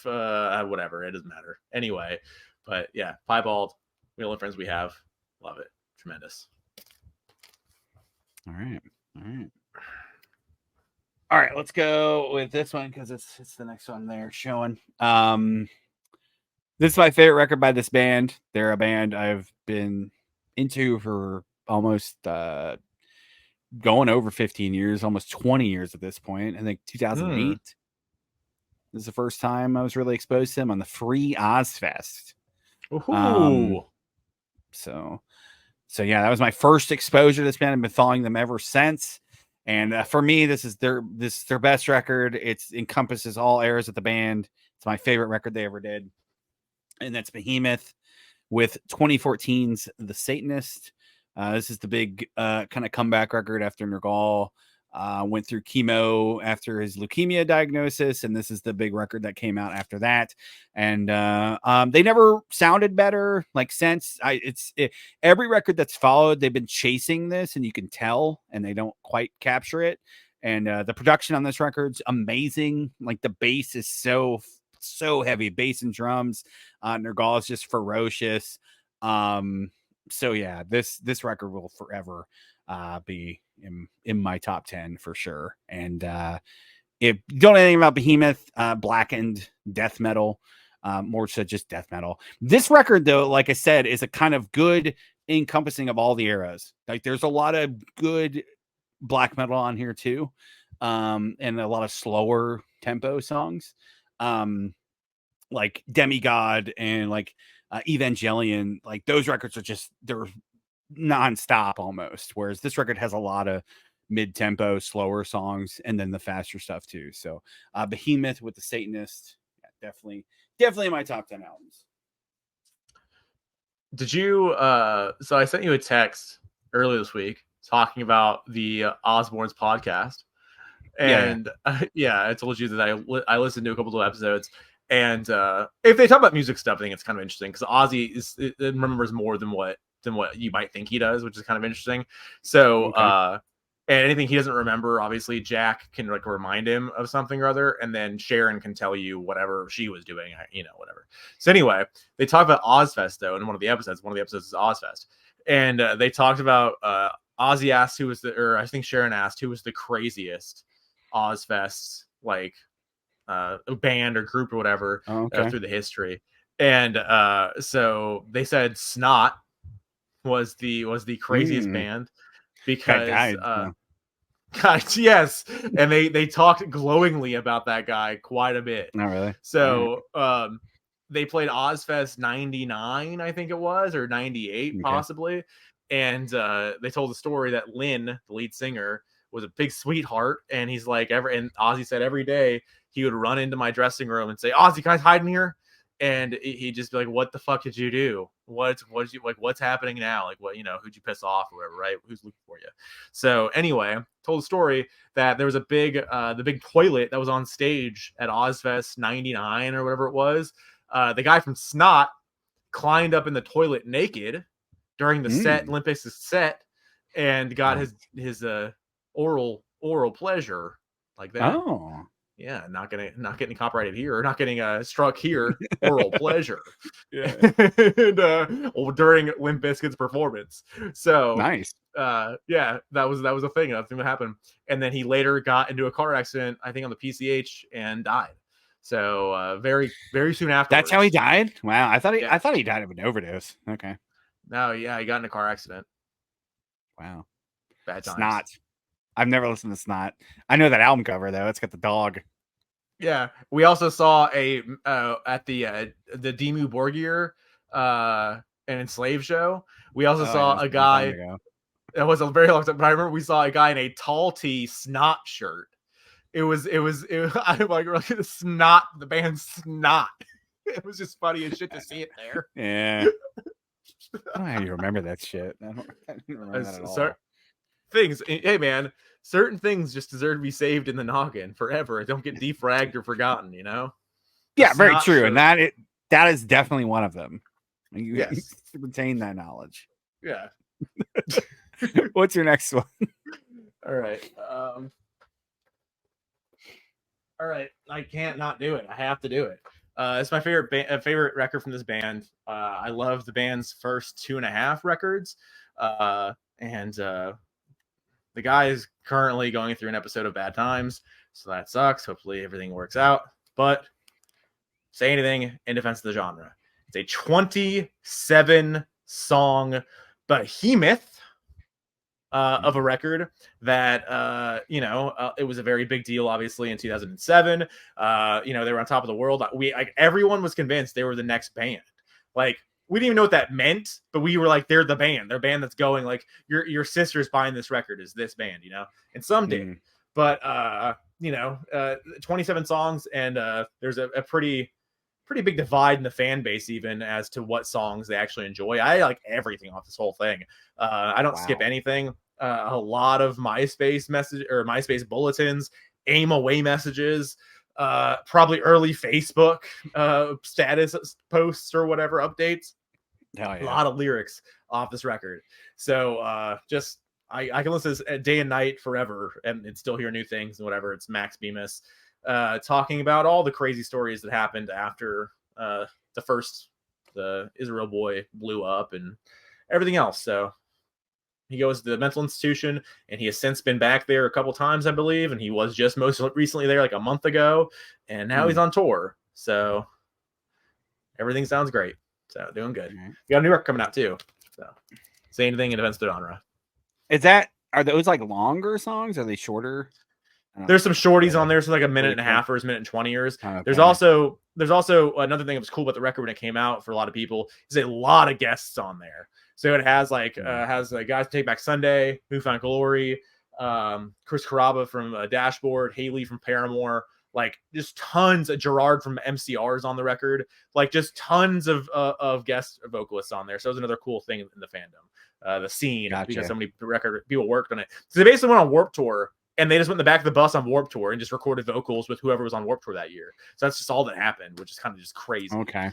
whatever, it doesn't matter anyway. But yeah, Piebald, the only friends we have. Love it. Tremendous. All right, let's go with this one because it's the next one they're showing. This is my favorite record by this band. They're a band I've been into for almost going over 15 years, almost 20 years at this point. I think 2008. This is the first time I was really exposed to them on the Free Ozfest. So yeah, that was my first exposure to this band. I've been following them ever since. And for me, this is their best record. It encompasses all eras of the band. It's my favorite record they ever did. And that's Behemoth with 2014's The Satanist. This is the big kind of comeback record after Nergal went through chemo after his leukemia diagnosis, and this is the big record that came out after that. And they never sounded better. Like since every record that's followed, they've been chasing this, and you can tell, and they don't quite capture it. And the production on this record's amazing. Like the bass is so heavy, bass and drums. Nergal is just ferocious. So yeah, this record will forever be in my top 10 for sure. And if you don't know anything about Behemoth, blackened death metal, more so just death metal. This record, though, like I said, is a kind of good encompassing of all the eras. Like there's a lot of good black metal on here too, and a lot of slower tempo songs, like Demigod and like Evangelion. Like those records are just, they're nonstop almost. Whereas this record has a lot of mid-tempo, slower songs, and then the faster stuff too. So Behemoth with the Satanist, yeah, definitely in my top 10 albums. Did you so I sent you a text earlier this week talking about the Osbourne's podcast. And yeah, I told you that I listened to a couple of episodes, and if they talk about music stuff, I think it's kind of interesting because Ozzy remembers more than what you might think he does, which is kind of interesting. So Okay. and anything he doesn't remember, obviously Jack can like remind him of something or other, and then Sharon can tell you whatever she was doing, whatever. So anyway, they talk about Ozfest though in one of the episodes. One of the episodes is Ozfest, and they talked about Ozzy asked who was or I think Sharon asked who was the craziest Ozfest like band or group or whatever through the history, and so they said Snot was the craziest band Guy because died. So. God, yes, and they talked glowingly about that guy quite a bit. Not really. So they played Ozfest 99, I think it was, or 98 possibly, and they told the story that Lynn, the lead singer, was a big sweetheart, and he's like and Ozzy said every day he would run into my dressing room and say, Ozzy, can I hide in here? And he'd just be like, what the fuck did you do? What's happening now? Like, who'd you piss off or whatever, right? Who's looking for you? So anyway, told the story that there was a the big toilet that was on stage at Ozfest 99 or whatever it was. The guy from Snot climbed up in the toilet naked during the set, Olympus' set, and got his oral pleasure like that. Oh. Yeah, not getting copyrighted here, or not getting struck here. Oral pleasure. Yeah. And, during Limp Bizkit's performance. So nice. Yeah, that was a thing. That thing that happened. And then he later got into a car accident, I think on the PCH, and died. So very, very soon after. That's how he died? Wow. I thought he died of an overdose. Okay. No, yeah, he got in a car accident. Wow. Bad times. Snot. I've never listened to Snot. I know that album cover though. It's got the dog. Yeah, we also saw at the Dimmu Borgir an Enslaved show. We also saw a guy. It was a very long time, but I remember we saw a guy in a tall tee Snot shirt. It was I'm like Snot, the band Snot. It was just funny as shit to see it there. Yeah. I don't know how you remember that shit. I don't remember that at all. Things, hey man, certain things just deserve to be saved in the noggin forever. Don't get defragged or forgotten, Yeah, very true. And that is definitely one of them. You retain that knowledge. Yeah. What's your next one? All right. All right. I can't not do it. I have to do it. It's my favorite record from this band. I love the band's first 2.5 records. And the guy is currently going through an episode of Bad Times, so that sucks. Hopefully everything works out. But say anything in defense of the genre. It's a 27 song behemoth of a record that it was a very big deal, obviously, in 2007. They were on top of the world. Everyone was convinced they were the next band. Like, we didn't even know what that meant, but we were like, they're the band. They're a band that's going, like, your sister's buying this record is this band, and some did. But 27 songs, and there's a pretty big divide in the fan base even as to what songs they actually enjoy. I like everything off this whole thing. I don't skip anything. A lot of MySpace bulletins, aim away messages, probably early Facebook status posts or whatever updates. Hell yeah. A lot of lyrics off this record. So I can listen to this day and night forever and still hear new things and whatever. It's Max Bemis talking about all the crazy stories that happened after the Israel boy blew up and everything else. So he goes to the mental institution, and he has since been back there a couple times, I believe, and he was just most recently there like a month ago, and now he's on tour. So everything sounds great. So doing good. We got a new record coming out too. So say anything in defense of the genre. Are those like longer songs? Are they shorter? There's some shorties on there, so like a minute and a half or a minute and 20 years. Okay. There's also another thing that was cool about the record when it came out for a lot of people is a lot of guests on there. So it has like guys Take Back Sunday, Who Found Glory, Chris Carrabba from Dashboard, Haley from Paramore, like just tons of Gerard from MCRs on the record, like just tons of guest vocalists on there. So it was another cool thing in the fandom, the scene, because so many record people worked on it. So they basically went on Warped Tour. And they just went in the back of the bus on Warped Tour and just recorded vocals with whoever was on Warped Tour that year. So that's just all that happened, which is kind of just crazy. Okay.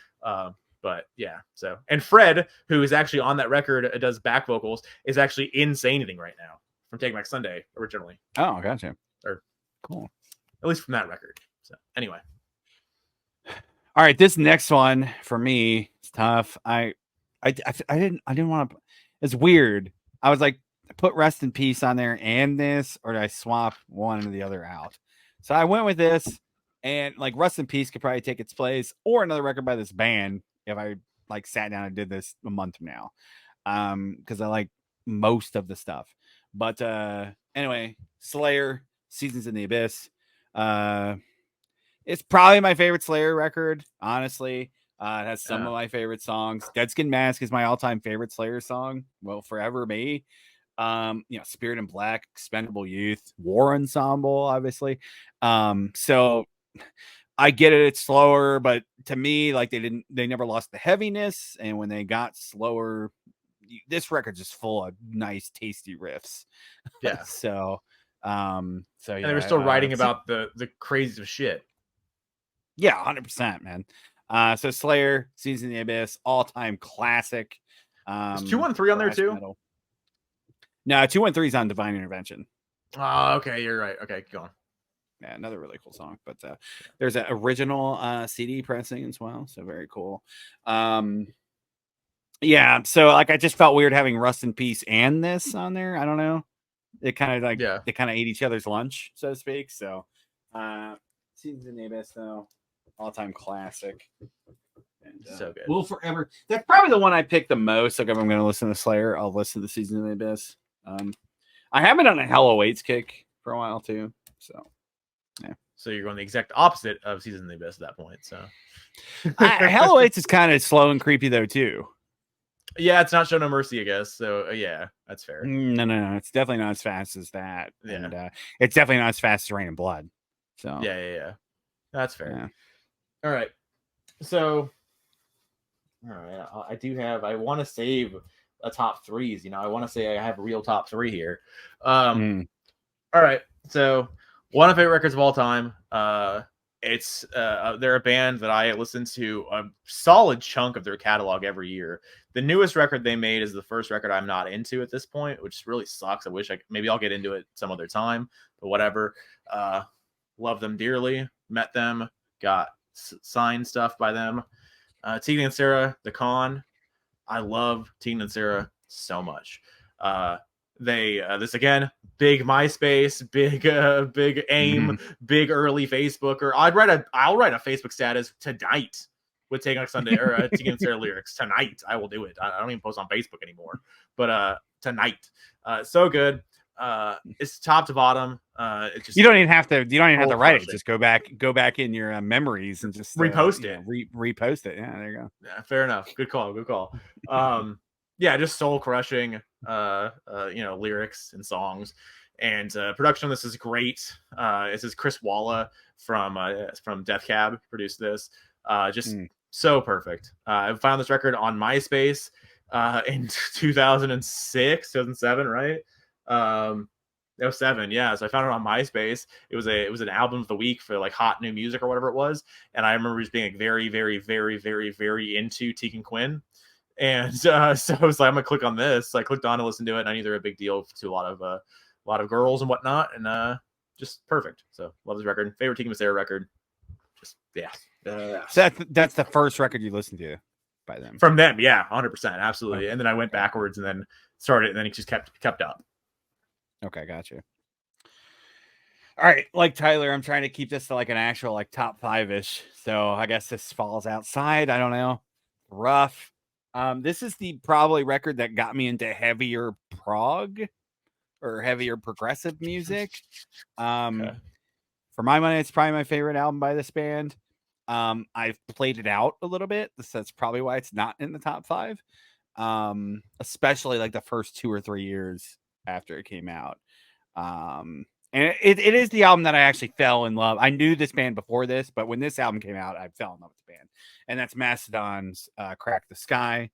But yeah, so. And Fred, who is actually on that record, does back vocals, is actually in Say Anything right now from Take Back Sunday originally. Oh, gotcha. Or cool. At least from that record. So anyway. All right, this next one for me is tough. I didn't want to. It's weird. I was like, put Rest in Peace on there and this, or did I swap one and the other out? So I went with this, and like Rest in Peace could probably take its place, or another record by this band if I like sat down and did this a month from now, because I like most of the stuff. But anyway, Slayer, Seasons in the Abyss. It's probably my favorite Slayer record, honestly. It has some of my favorite songs. Dead Skin Mask is my all-time favorite Slayer song. Will forever be. Spirit in Black, Expendable Youth, War Ensemble, obviously. So I get it, it's slower, but to me, like they never lost the heaviness, and when they got slower, this record's just full of nice, tasty riffs. Yeah. So yeah, and they were still writing about the craziest of shit. Yeah, 100%, man. So Slayer, Seasons in the Abyss, all-time classic. Is 213 on there too? Metal. No, 213 is on Divine Intervention. Oh, okay, you're right. Okay, keep going. Yeah, another really cool song. But there's an original CD pressing as well, so very cool. Yeah, so like I just felt weird having Rust in Peace and this on there. I don't know. It kind of like they kind of ate each other's lunch, so to speak. So Seasons in the Abyss, though, all-time classic. And, so good. Will forever. That's probably the one I picked the most. Like if I'm going to listen to Slayer, I'll listen to Seasons in the Abyss. I have been on a Hell Awaits kick for a while too. So yeah. So you're going the exact opposite of Seasons in the Abyss at that point. So Hell Awaits is kind of slow and creepy though too. Yeah, it's not Show No Mercy, I guess. So yeah, that's fair. No, it's definitely not as fast as that. Yeah. And it's definitely not as fast as Rain and Blood. So yeah, that's fair. Yeah. All right. So all right, I want to save a top threes. I want to say I have a real top three here. All right. So one of my favorite records of all time. It's they're a band that I listen to a solid chunk of their catalog every year. The newest record they made is the first record I'm not into at this point, which really sucks. I wish maybe I'll get into it some other time, but whatever. Love them dearly. Met them. Got signed stuff by them. Tegan and Sarah, The Con. I love Tegan and Sarah so much. They this again, big MySpace, big AIM, big early Facebook. Or I'll write a Facebook status tonight with Take On Sunday or Tegan and Sarah lyrics tonight. I will do it. I don't even post on Facebook anymore, but tonight, so good. It's top to bottom. It's just you don't even have to write it. Just go back in your memories and just repost it. Repost it. Yeah, there you go. Yeah, fair enough. Good call. Yeah, just soul crushing. Lyrics and songs, and production on this is great. This is Chris Walla from Death Cab produced this. So perfect. I found this record on MySpace in 2006, 2007, right? 07, yeah. So I found it on MySpace. It was an album of the week for like hot new music or whatever it was, and I remember just being like very, very, very, very, very into Tegan Quinn. And so I was like, I'm gonna click on this. So I clicked on and listened to it, and I knew they're a big deal to a lot of girls and whatnot, and just perfect. So love this record. Favorite Tegan and Sarah record. Just So that's the first record you listened to by them. From them, yeah, 100%, absolutely. And then I went backwards and then started, and then it just kept up. Okay, gotcha. All right, like Tyler, I'm trying to keep this to like an actual like top 5-ish. So I guess this falls outside. I don't know. Rough. This is the probably record that got me into heavier prog or heavier progressive music. For my money, it's probably my favorite album by this band. I've played it out a little bit. So that's probably why it's not in the top 5. Especially like the first 2 or 3 years after it came out. And it is the album that I actually fell in love. I knew this band before this, but when this album came out, I fell in love with the band. And that's Mastodon's Crack the Sky.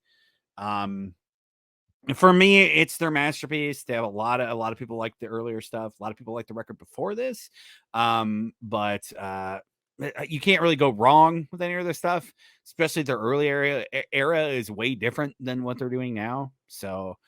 For me, it's their masterpiece. They have a lot of people like the earlier stuff. A lot of people like the record before this. But you can't really go wrong with any of their stuff, especially their early era is way different than what they're doing now. So,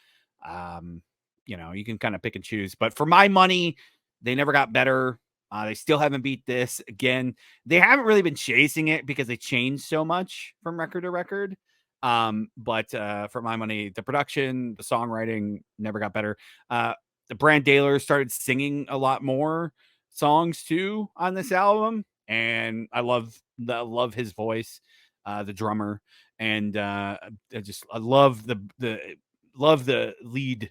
you can kind of pick and choose. But for my money, they never got better. They still haven't beat this. Again, they haven't really been chasing it because they changed so much from record to record. But for my money, the production, the songwriting never got better. The Brand Daler started singing a lot more songs too on this album, and I love his voice, the drummer, and I love the lead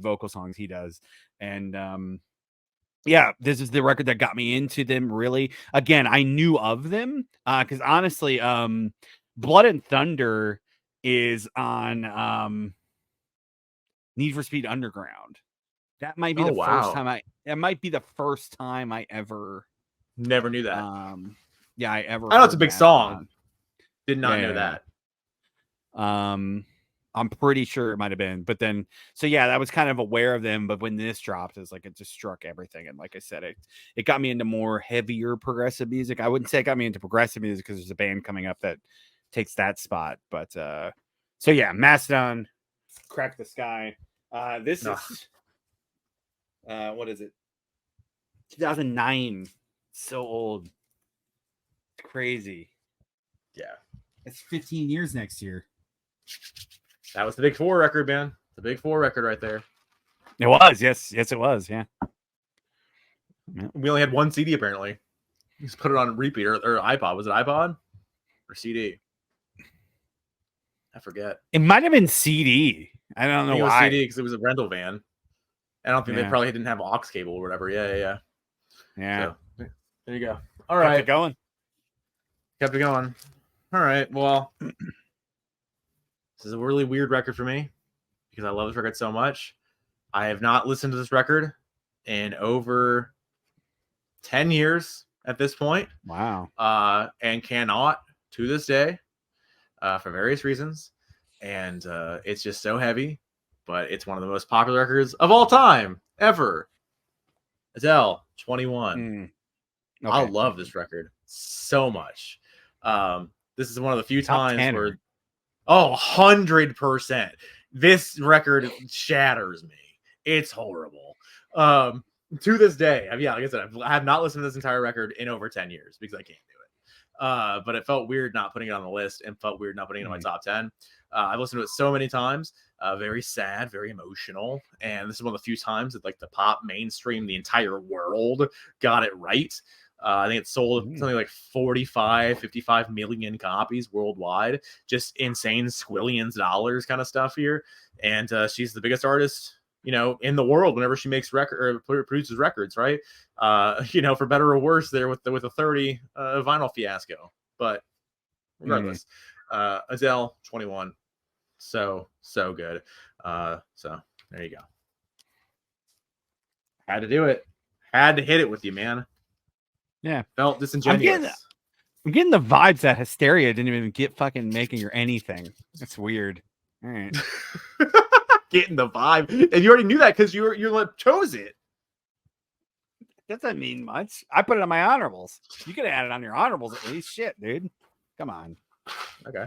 vocal songs he does, and yeah, this is the record that got me into them. Really, again, I knew of them because honestly, Blood and Thunder is on Need for Speed Underground. That might be That might be the first time I ever. Never knew that. Yeah, I ever. I know it's a big song. Did not know yeah. that. I'm pretty sure it might have been, but then, so yeah, I was kind of aware of them, but when this dropped, it's like, it just struck everything. And like I said, it got me into more heavier progressive music. I wouldn't say it got me into progressive music because there's a band coming up that takes that spot. But, so yeah, Mastodon, Crack the Sky. This is, what is it? 2009. So old. It's crazy. Yeah. It's 15 years next year. That was the Big 4 record, man. The Big 4 record right there. It was. Yes, it was. Yeah. We only had one CD, apparently. Just put it on repeat or iPod. Was it iPod or CD? I forget. It might have been CD. I don't know why. It was CD because it was a rental van. I don't think they probably didn't have aux cable or whatever. Yeah. So, there you go. All right. Kept it going. All right. Well, this is a really weird record for me because I love this record so much. I have not listened to this record in over 10 years at this point. Wow. And cannot to this day for various reasons. And it's just so heavy, but it's one of the most popular records of all time ever. Adele, 21. Okay. I love this record so much. This is one of the few times where 100%. This record shatters me. It's horrible. To this day, like I said, I have not listened to this entire record in over 10 years because I can't do it. But it felt weird not putting it on the list and felt weird not putting it in my top 10. I've listened to it so many times. Very sad, very emotional. And this is one of the few times that like the pop mainstream, the entire world got it right. I think it sold something like 55 million copies worldwide. Just insane squillions of dollars kind of stuff here. And she's the biggest artist, in the world whenever she makes produces records, right? For better or worse there with the 30 vinyl fiasco. But regardless, Adele, 21. So good. So there you go. Had to do it. Had to hit it with you, man. Yeah. Felt disingenuous. I'm getting the vibes that Hysteria didn't even get fucking making or anything. That's weird. All right. Getting the vibe. And you already knew that because you chose it. Doesn't mean much. I put it on my honorables. You could have had it on your honorables at least. Shit, dude. Come on. Okay.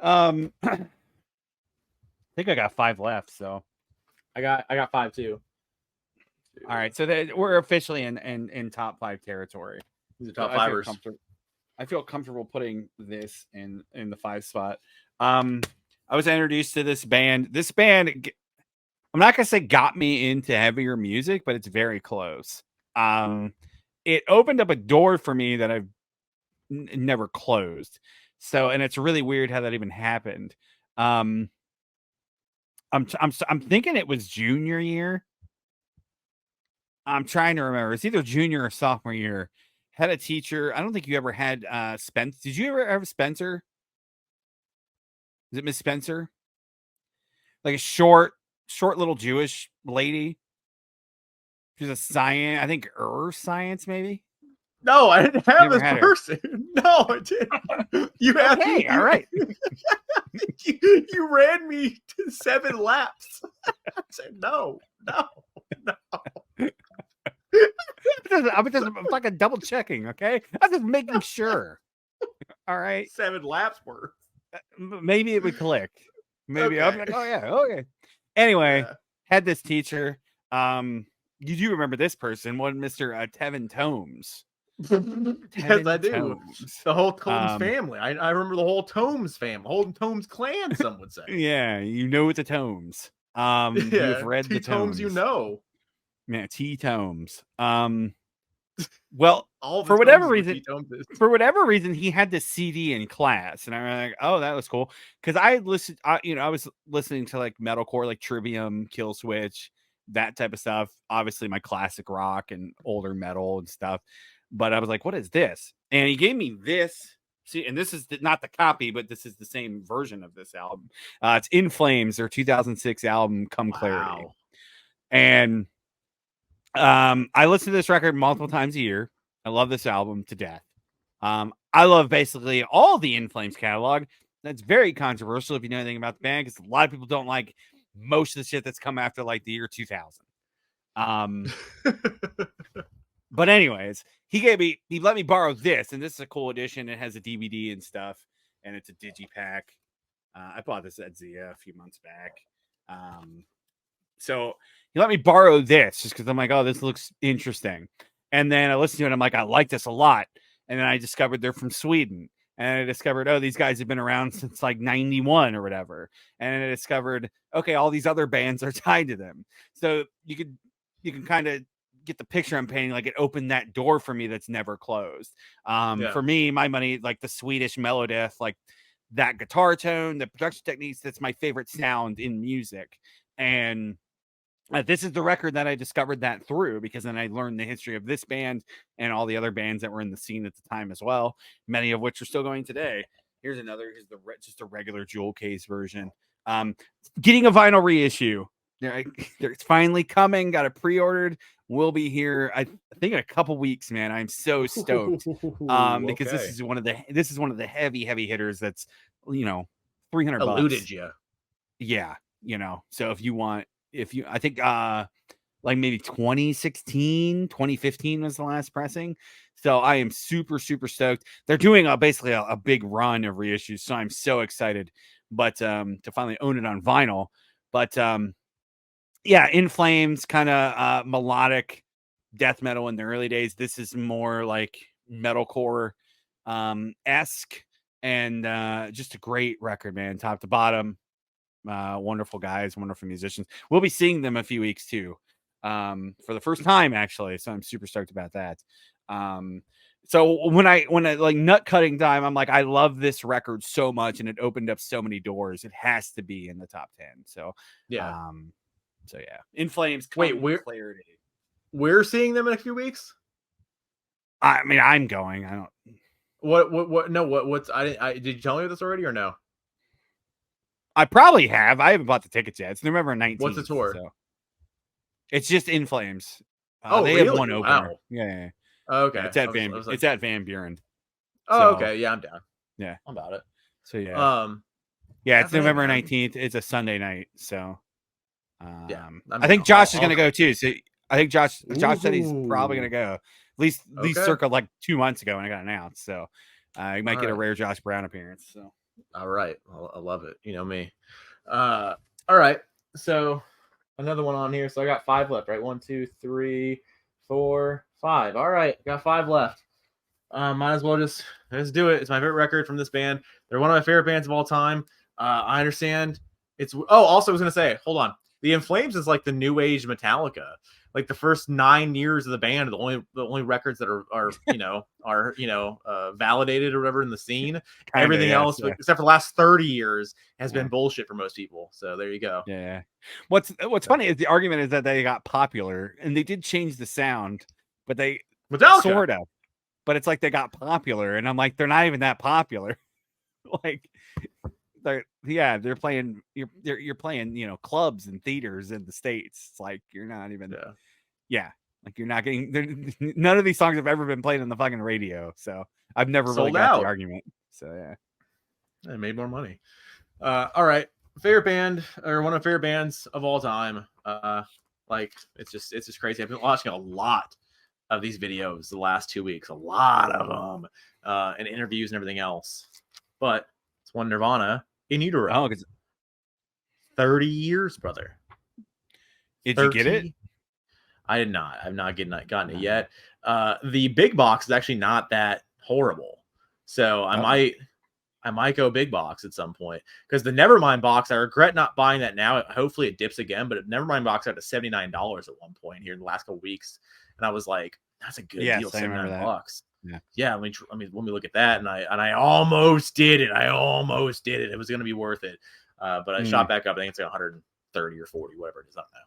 I think I got 5 left, so I got 5 too. All right, so we're officially in top 5 territory. These are top 5ers. I feel comfortable putting this in the 5 spot. I was introduced to this band. This band, I'm not gonna say got me into heavier music, but it's very close. It opened up a door for me that I've never closed. So, and it's really weird how that even happened. I'm thinking it was junior year. I'm trying to remember. It's either junior or sophomore year. Had a teacher. I don't think you ever had Spence. Did you ever have Spencer? Is it Miss Spencer? Like a short little Jewish lady. She's a science, I think science, maybe. No, I didn't have Never this had her. person. No, I didn't. You had Okay, me. all right. You ran me to 7 laps. I said no. I'm just fucking double checking, okay? I'm just making sure. All right. 7 laps worth. Maybe it would click. Maybe I'm Okay. like, oh yeah, okay. Anyway, Yeah. had this teacher. You do remember this person, one Mr. Tevin Tomes. Yes, I do. Tomes. The whole Tomes family. I remember the whole Tomes family, whole Tomes clan, some would say. Yeah, you know the Tomes. Yeah, You've read the Tomes, you know. Yeah, T Tomes. Well, All the for whatever Tomes reason, he had this CD in class, and I'm like, oh, that was cool. Because I listened, I was listening to like metalcore, like Trivium, Kill Switch, that type of stuff. Obviously, my classic rock and older metal and stuff. But I was like, what is this? And he gave me this. See, and this is not the copy, but this is the same version of this album. It's In Flames, their 2006 album, Come Clarity. And I listen to this record multiple times a year. I love this album to death. I love basically all the In Flames catalog. That's very controversial if you know anything about the band, because a lot of people don't like most of the shit that's come after like the year 2000. But anyways, he let me borrow this, and this is a cool edition. It has a DVD and stuff, and it's a digipack. I bought this at Zia a few months back. So he let me borrow this just because I'm like, oh, this looks interesting. And then I listened to it. I'm like, I like this a lot. And then I discovered they're from Sweden. And I discovered, oh, these guys have been around since like 91 or whatever. And then I discovered, okay, all these other bands are tied to them. So you can kind of get the picture I'm painting. Like, it opened that door for me that's never closed. For me, my money, like the Swedish Melodeath, like that guitar tone, the production techniques, that's my favorite sound in music. And this is the record that I discovered that through, because then I learned the history of this band and all the other bands that were in the scene at the time as well, many of which are still going today. Here's just a regular jewel case version. Getting a vinyl reissue. It's finally coming. Got it pre-ordered. Will be here, I think, in a couple weeks, man. I'm so stoked. Because this is one of the heavy hitters that's, $300 eluded you. Yeah, so I think like maybe 2016, 2015 was the last pressing. So I am super, super stoked. They're doing basically a big run of reissues. So I'm so excited, but to finally own it on vinyl. But yeah, In Flames, kind of melodic death metal in the early days. This is more like metalcore esque, and just a great record, man, top to bottom. Wonderful guys, wonderful musicians. We'll be seeing them a few weeks too, for the first time, actually. So I'm super stoked about that. So when I like nut cutting time, I'm like, I love this record so much, and it opened up so many doors. It has to be in the top 10. So yeah. In Flames. Wait, Clarity. We're seeing them in a few weeks. I mean, I'm going. I don't. What? No. What's? Did you tell me this already or no? I probably have. I haven't bought the tickets yet. It's November 19th. What's the tour? So. It's just In Flames. They have one opener. Wow. Yeah. Okay. Yeah, it's at Van Buren. Oh, okay. Yeah, I'm down. Yeah, I'm about it. So yeah. Yeah, it's November 19th. It's a Sunday night. So yeah, I think Josh is gonna go too. So I think Josh said he's probably gonna go. At least circa like 2 months ago when I got announced. So you might get a rare Josh Brown appearance. So all right. I love it. You know me. All right. So another one on here. So I got 5 left, right? 1, 2, 3, 4, 5. All right, got 5 left. Might as well just do it. It's my favorite record from this band. They're one of my favorite bands of all time. I understand it's. Oh, also I was gonna say, hold on. The In Flames is like the new age Metallica. like the first 9 years of the band, the only records that are validated or whatever in the scene. Kinda, Everything yes, else, yeah. except for the last 30 years, has Yeah. been bullshit for most people. So there you go. Yeah. What's funny is the argument is that they got popular and they did change the sound, but they Metallica. sort of. But it's like they got popular, and I'm like, they're not even that popular. Like, they're playing. You're playing, clubs and theaters in the States. It's like you're not even. Yeah, like you're not getting. None of these songs have ever been played on the fucking radio, so I've never really Sold got the out. argument. So yeah, I made more money. All right, favorite band or one of favorite bands of all time. Like it's just crazy. I've been watching a lot of these videos the last 2 weeks, a lot of them, and interviews and everything else. But it's one Nirvana in utero. oh, 'cause 30 years, brother. did you get it? 30. I did not. I've not gotten it yet. The big box is actually not that horrible, so I might go big box at some point because the Nevermind box, I regret not buying that now. Hopefully it dips again, but Nevermind box got to $79 at one point here in the last couple weeks, and I was like, "That's a good deal, I remember that. $79." Yeah. Yeah, let me look at that, and I almost did it. I almost did it. It was going to be worth it, but I shot back up. I think it's like 130 or 40, whatever it is. I don't know.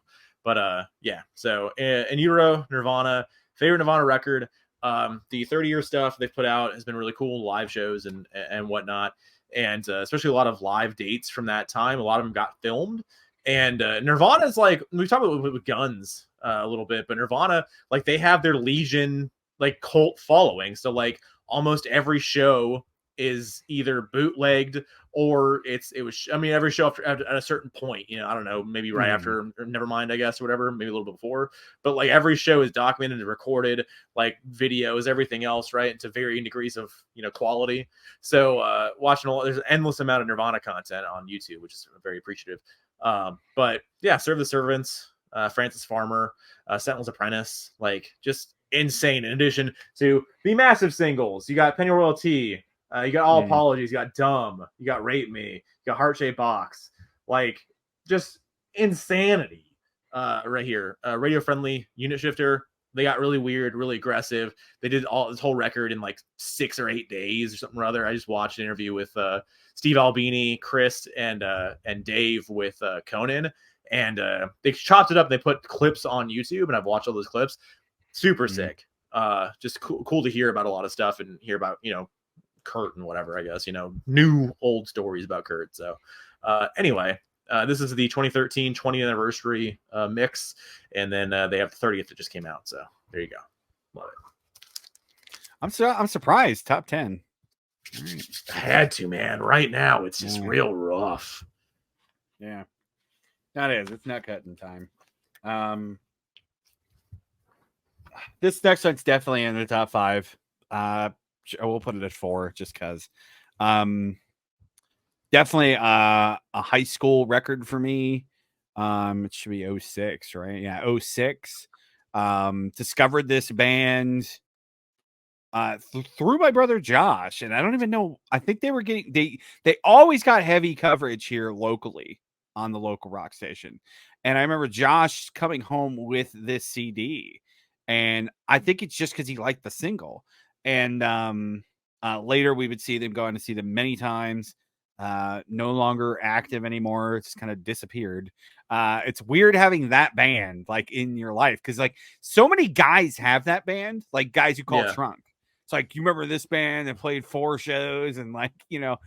But yeah. So in utero, Nirvana, favorite Nirvana record. The 30-year stuff they've put out has been really cool, live shows and whatnot, and especially a lot of live dates from that time. A lot of them got filmed, and Nirvana is like we talked about with Guns a little bit, but Nirvana, like they have their Legion like cult following, so like almost every show is either bootlegged or it was every show at a certain point, I don't know, maybe right after Nevermind, I guess, or whatever, maybe a little bit before, but like every show is documented and recorded, like videos, everything else, right, to varying degrees of quality. So watching there's an endless amount of Nirvana content on YouTube, which is very appreciative. But yeah, Serve the Servants, Francis Farmer, Sentinel's Apprentice, like just insane. In addition to the massive singles, you got Pennyroyal Tea, you got All Apologies, you got Dumb, you got Rape Me, you got Heart Shaped Box, like just insanity right here. Radio Friendly, Unit Shifter, they got really weird, really aggressive. They did all this whole record in like 6 or 8 days or something or other. I just watched an interview with Steve Albini, Chris, and Dave with Conan, and they chopped it up. They put clips on YouTube, and I've watched all those clips. Super sick. Just cool to hear about a lot of stuff and hear about Kurt and whatever, I guess, new old stories about Kurt. So anyway, this is the 2013 20th anniversary mix, and then they have the 30th that just came out. So there you go. Love it. I'm surprised. Top 10. Right. I had to, man. Right now, it's just real rough. Yeah, that is. It's not cutting time. This next one's definitely in the top 5. We'll put it at 4 just because. Definitely a high school record for me. It should be 06, right? Yeah, 06. Discovered this band through my brother Josh, and I don't even know. I think they were getting they always got heavy coverage here locally on the local rock station, and I remember Josh coming home with this CD, and I think it's just because he liked the single. And later we would see them, going to see them many times. No longer active anymore. It's kind of disappeared. It's weird having that band like in your life because like so many guys have that band, like guys who call Trunk. It's like, you remember this band that played 4 shows and like, and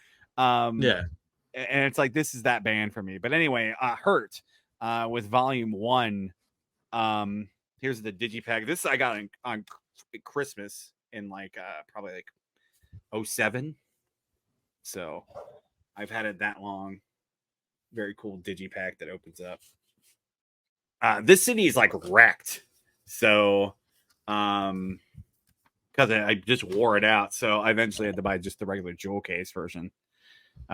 it's like, this is that band for me. But anyway, Hurt with Volume 1. Here's the digipack. This I got on Christmas in like probably like 07. So I've had it that long. Very cool digipack that opens up. This CD is like wrecked. So because I just wore it out. So I eventually had to buy just the regular jewel case version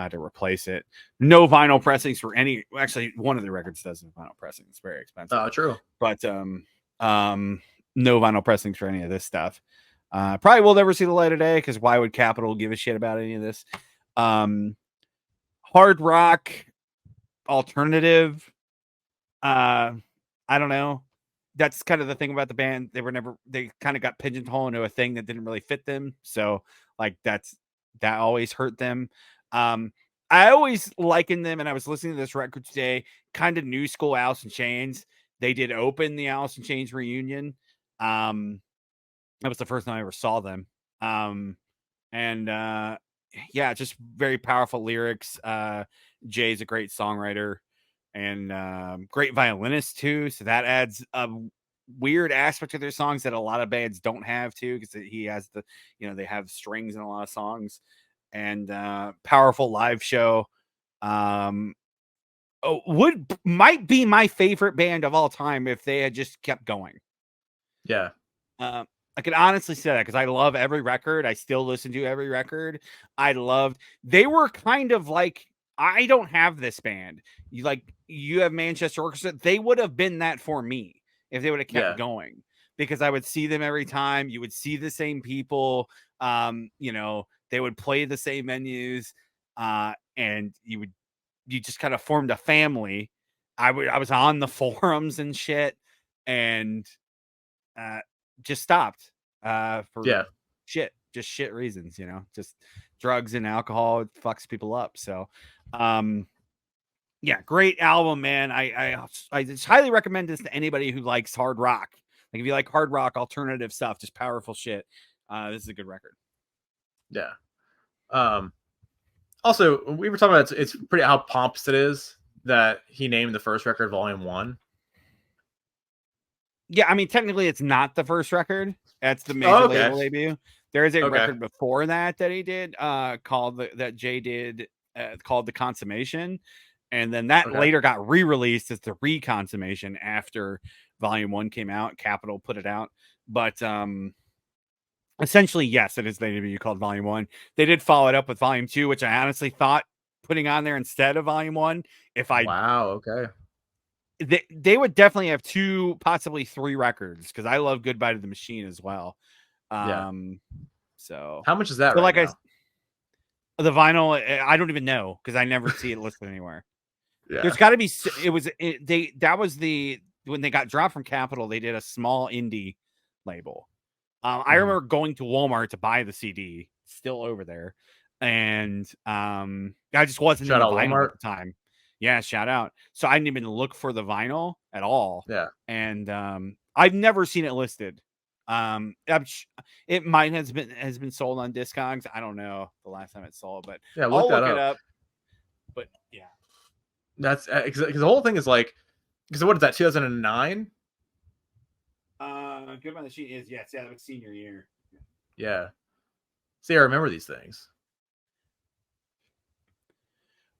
to replace it. No vinyl pressings for any. Actually, one of the records doesn't have vinyl pressing. It's very expensive. Oh, true. But no vinyl pressings for any of this stuff. Probably will never see the light of day because why would Capitol give a shit about any of this? Hard rock, alternative. I don't know. that's kind of the thing about the band. They kind of got pigeonholed into a thing that didn't really fit them. So like that always hurt them. I always likened them, and I was listening to this record today, kind of new school Alice in Chains. They did open the Alice in Chains reunion. That was the first time I ever saw them. And yeah, just very powerful lyrics. Jay's a great songwriter and great violinist too. So that adds a weird aspect to their songs that a lot of bands don't have too, because he has they have strings in a lot of songs, and powerful live show. Might be my favorite band of all time if they had just kept going. Yeah. I can honestly say that because I love every record. I still listen to every record. They were kind of like, I don't have this band. You have Manchester Orchestra. They would have been that for me if they would have kept going, because I would see them every time. You would see the same people. They would play the same venues, and you just kind of formed a family. I was on the forums and shit, and just stopped for shit reasons, just drugs and alcohol. It fucks people up. So yeah, great album, man. I just highly recommend this to anybody who likes hard rock. Like if you like hard rock alternative stuff, just powerful shit, this is a good record. Yeah. Also, we were talking about it's pretty how pompous it is that he named the first record Volume 1. Yeah, I mean, technically, it's not the first record. That's the major label debut. There is a record before that he did, called that Jay did, called The Consummation, and then that later got re-released as the Reconsummation after Volume 1 came out. Capitol put it out, but essentially, yes, it is the debut called Volume 1. They did follow it up with Volume 2, which I honestly thought putting on there instead of Volume 1, they would definitely have 2, possibly 3 records, because I love Goodbye to the Machine as well. So how much is that right now? The vinyl, I don't even know, because I never see it listed anywhere. There's got to be. That was when they got dropped from Capitol. They did a small indie label. I remember going to Walmart to buy the CD, still over there, and I just wasn't in the vinyl at the time. Yeah, shout out. So I didn't even look for the vinyl at all. Yeah. And I've never seen it listed. It might has been sold on Discogs. I don't know the last time it sold, but yeah, I'll look it up. But yeah, that's because the whole thing is like, because what is that, 2009? Good on the sheet is that was senior year. Yeah. See, I remember these things.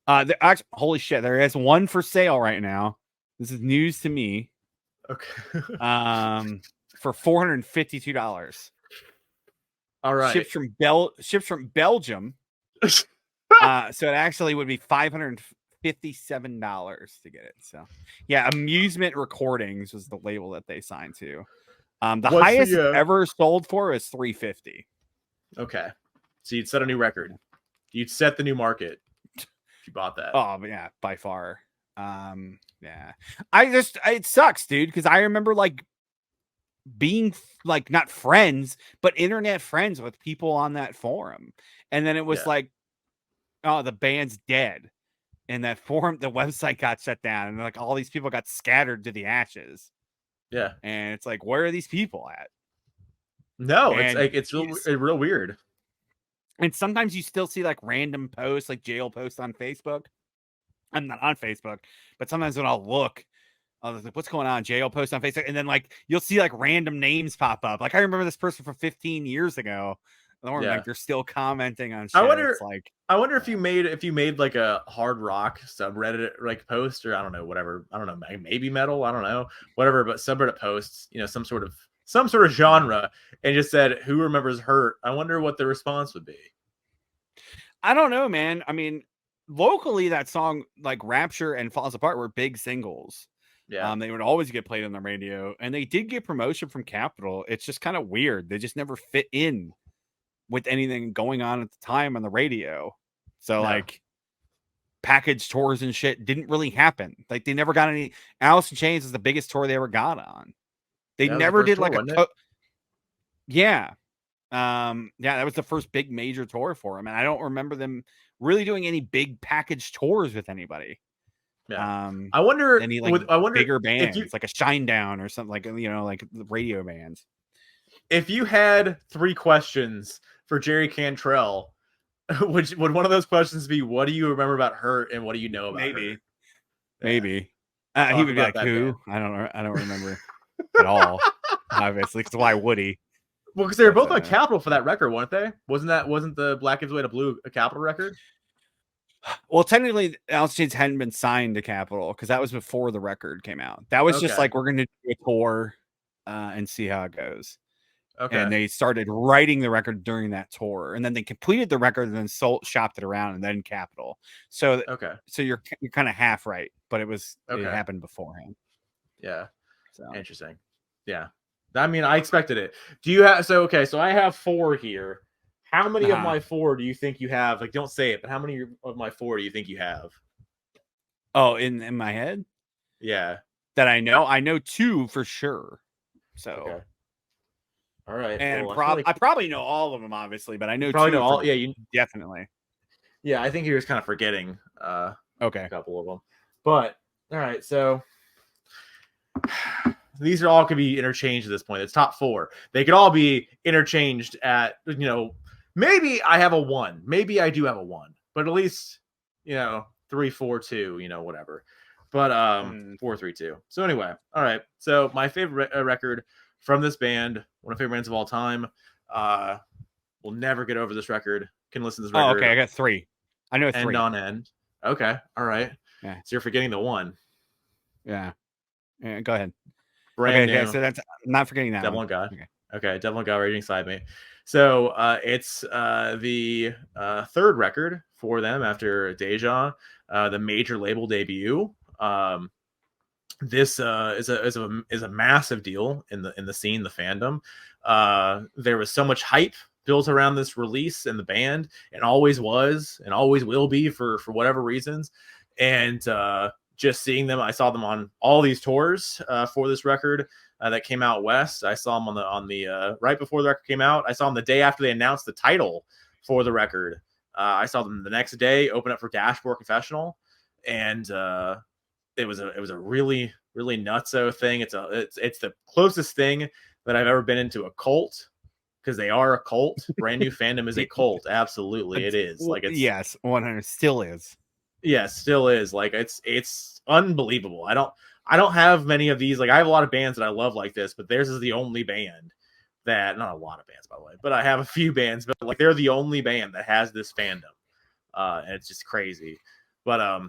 Actually, holy shit, there is one for sale right now. This is news to me. Okay. For $452. All right. Ships from Belgium. So it actually would be $557 to get it. So yeah, Amusement Recordings was the label that they signed to. The highest ever sold for is $350. Okay. So you'd set a new record. You'd set the new market. You bought that. Oh yeah, by far. Yeah. It sucks, dude, because I remember like being like not friends, but internet friends with people on that forum. And then it was like, oh, the band's dead. And that forum, the website got shut down, and like all these people got scattered to the ashes. Yeah. And it's like, where are these people at? No, it's real weird. And sometimes you still see like random posts, like jail posts on Facebook. I'm not on Facebook, but sometimes when I'll look, I was like, what's going on? Jail post on Facebook. And then like you'll see like random names pop up. Like I remember this person from 15 years ago. Like they're still commenting on shit. I wonder if you made like a hard rock subreddit like post, or I don't know, maybe metal, I don't know, whatever, but subreddit posts, some sort of genre, and just said, who remembers Hurt? I wonder what the response would be. I don't know, man. I mean, locally that song like Rapture and Falls Apart were big singles. Yeah. They would always get played on the radio, and they did get promotion from Capitol. It's just kind of weird. They just never fit in with anything going on at the time on the radio. So like package tours and shit didn't really happen. Like they never got any. Alice in Chains is the biggest tour they ever got on. They That was the never first did tour, like a wasn't it? yeah. Yeah, that was the first big major tour for him, and I don't remember them really doing any big package tours with anybody. Yeah. I wonder Any like I wonder bigger if you bands, like a Shinedown or something, like like the radio bands. if you had 3 questions for Jerry Cantrell, which would one of those questions be, what do you remember about Hurt and what do you know about Hurt? Yeah. Maybe. He Talk would be about like, that band. "Who?" I don't remember at all. Obviously, because why would he? Well, because they were But both on Capitol for that record, weren't they? Wasn't the Black Gives Way to Blue a Capitol record? well, technically, Alice Chains hadn't been signed to Capitol because that was before the record came out. That was just Okay. like we're going to do a tour and see how it goes. Okay. And they started writing the record during that tour, and then they completed the record and then shopped it around, and then Capitol. So Okay. so you're kind of half right, but it Okay. happened beforehand. Yeah. So Interesting. Yeah. I mean, I expected it. Do you have so okay, so I have 4 here. How many of my 4 do you think you have? Like, don't say it, but how many of my 4 do you think you have? Oh, in my head? Yeah. That I know 2 for sure. So Okay. All right. and Well, I feel like I probably know all of them, obviously, but I know you probably 2 know all. Yeah, you. definitely. Yeah, I think you're just kind of forgetting Okay. a couple of them. But all right, so these are all could be interchanged at this point. It's top 4. They could all be interchanged at maybe I have a 1. Maybe I do have a 1, but at least 3, 4, 2. Whatever. But 4, 3, 2. So anyway, all right. So my favorite record from this band, one of my favorite bands of all time. Will never get over this record. Can listen to this record. Oh, okay. I got 3. I know 3. End on end. Okay. All right. Yeah. So you're forgetting the 1. Yeah. Go ahead. Brand new. Okay, so that's I'm not forgetting that Devil one. and God. Okay. Devil and God Raging Inside Me. So it's the 3rd record for them after Deja, the major label debut. This is a massive deal in the scene, the fandom. There was so much hype built around this release and the band, and always was, and always will be for whatever reasons. And just seeing them, I saw them on all these tours for this record that came out west. I saw them on the right before the record came out. I saw them the day after they announced the title for the record. I saw them the next day open up for Dashboard Confessional, and it was a really nutso thing. It's the closest thing that I've ever been into a cult, because they are a cult. Brand New Fandom is a cult. Absolutely, it is. Like it's yes, 100 still is. Yeah, still is. Like it's unbelievable. I don't have many of these. Like I have a lot of bands that I love like this, but theirs is the only band that, not a lot of bands by the way, but I have a few bands, but like they're the only band that has this fandom. And it's just crazy. But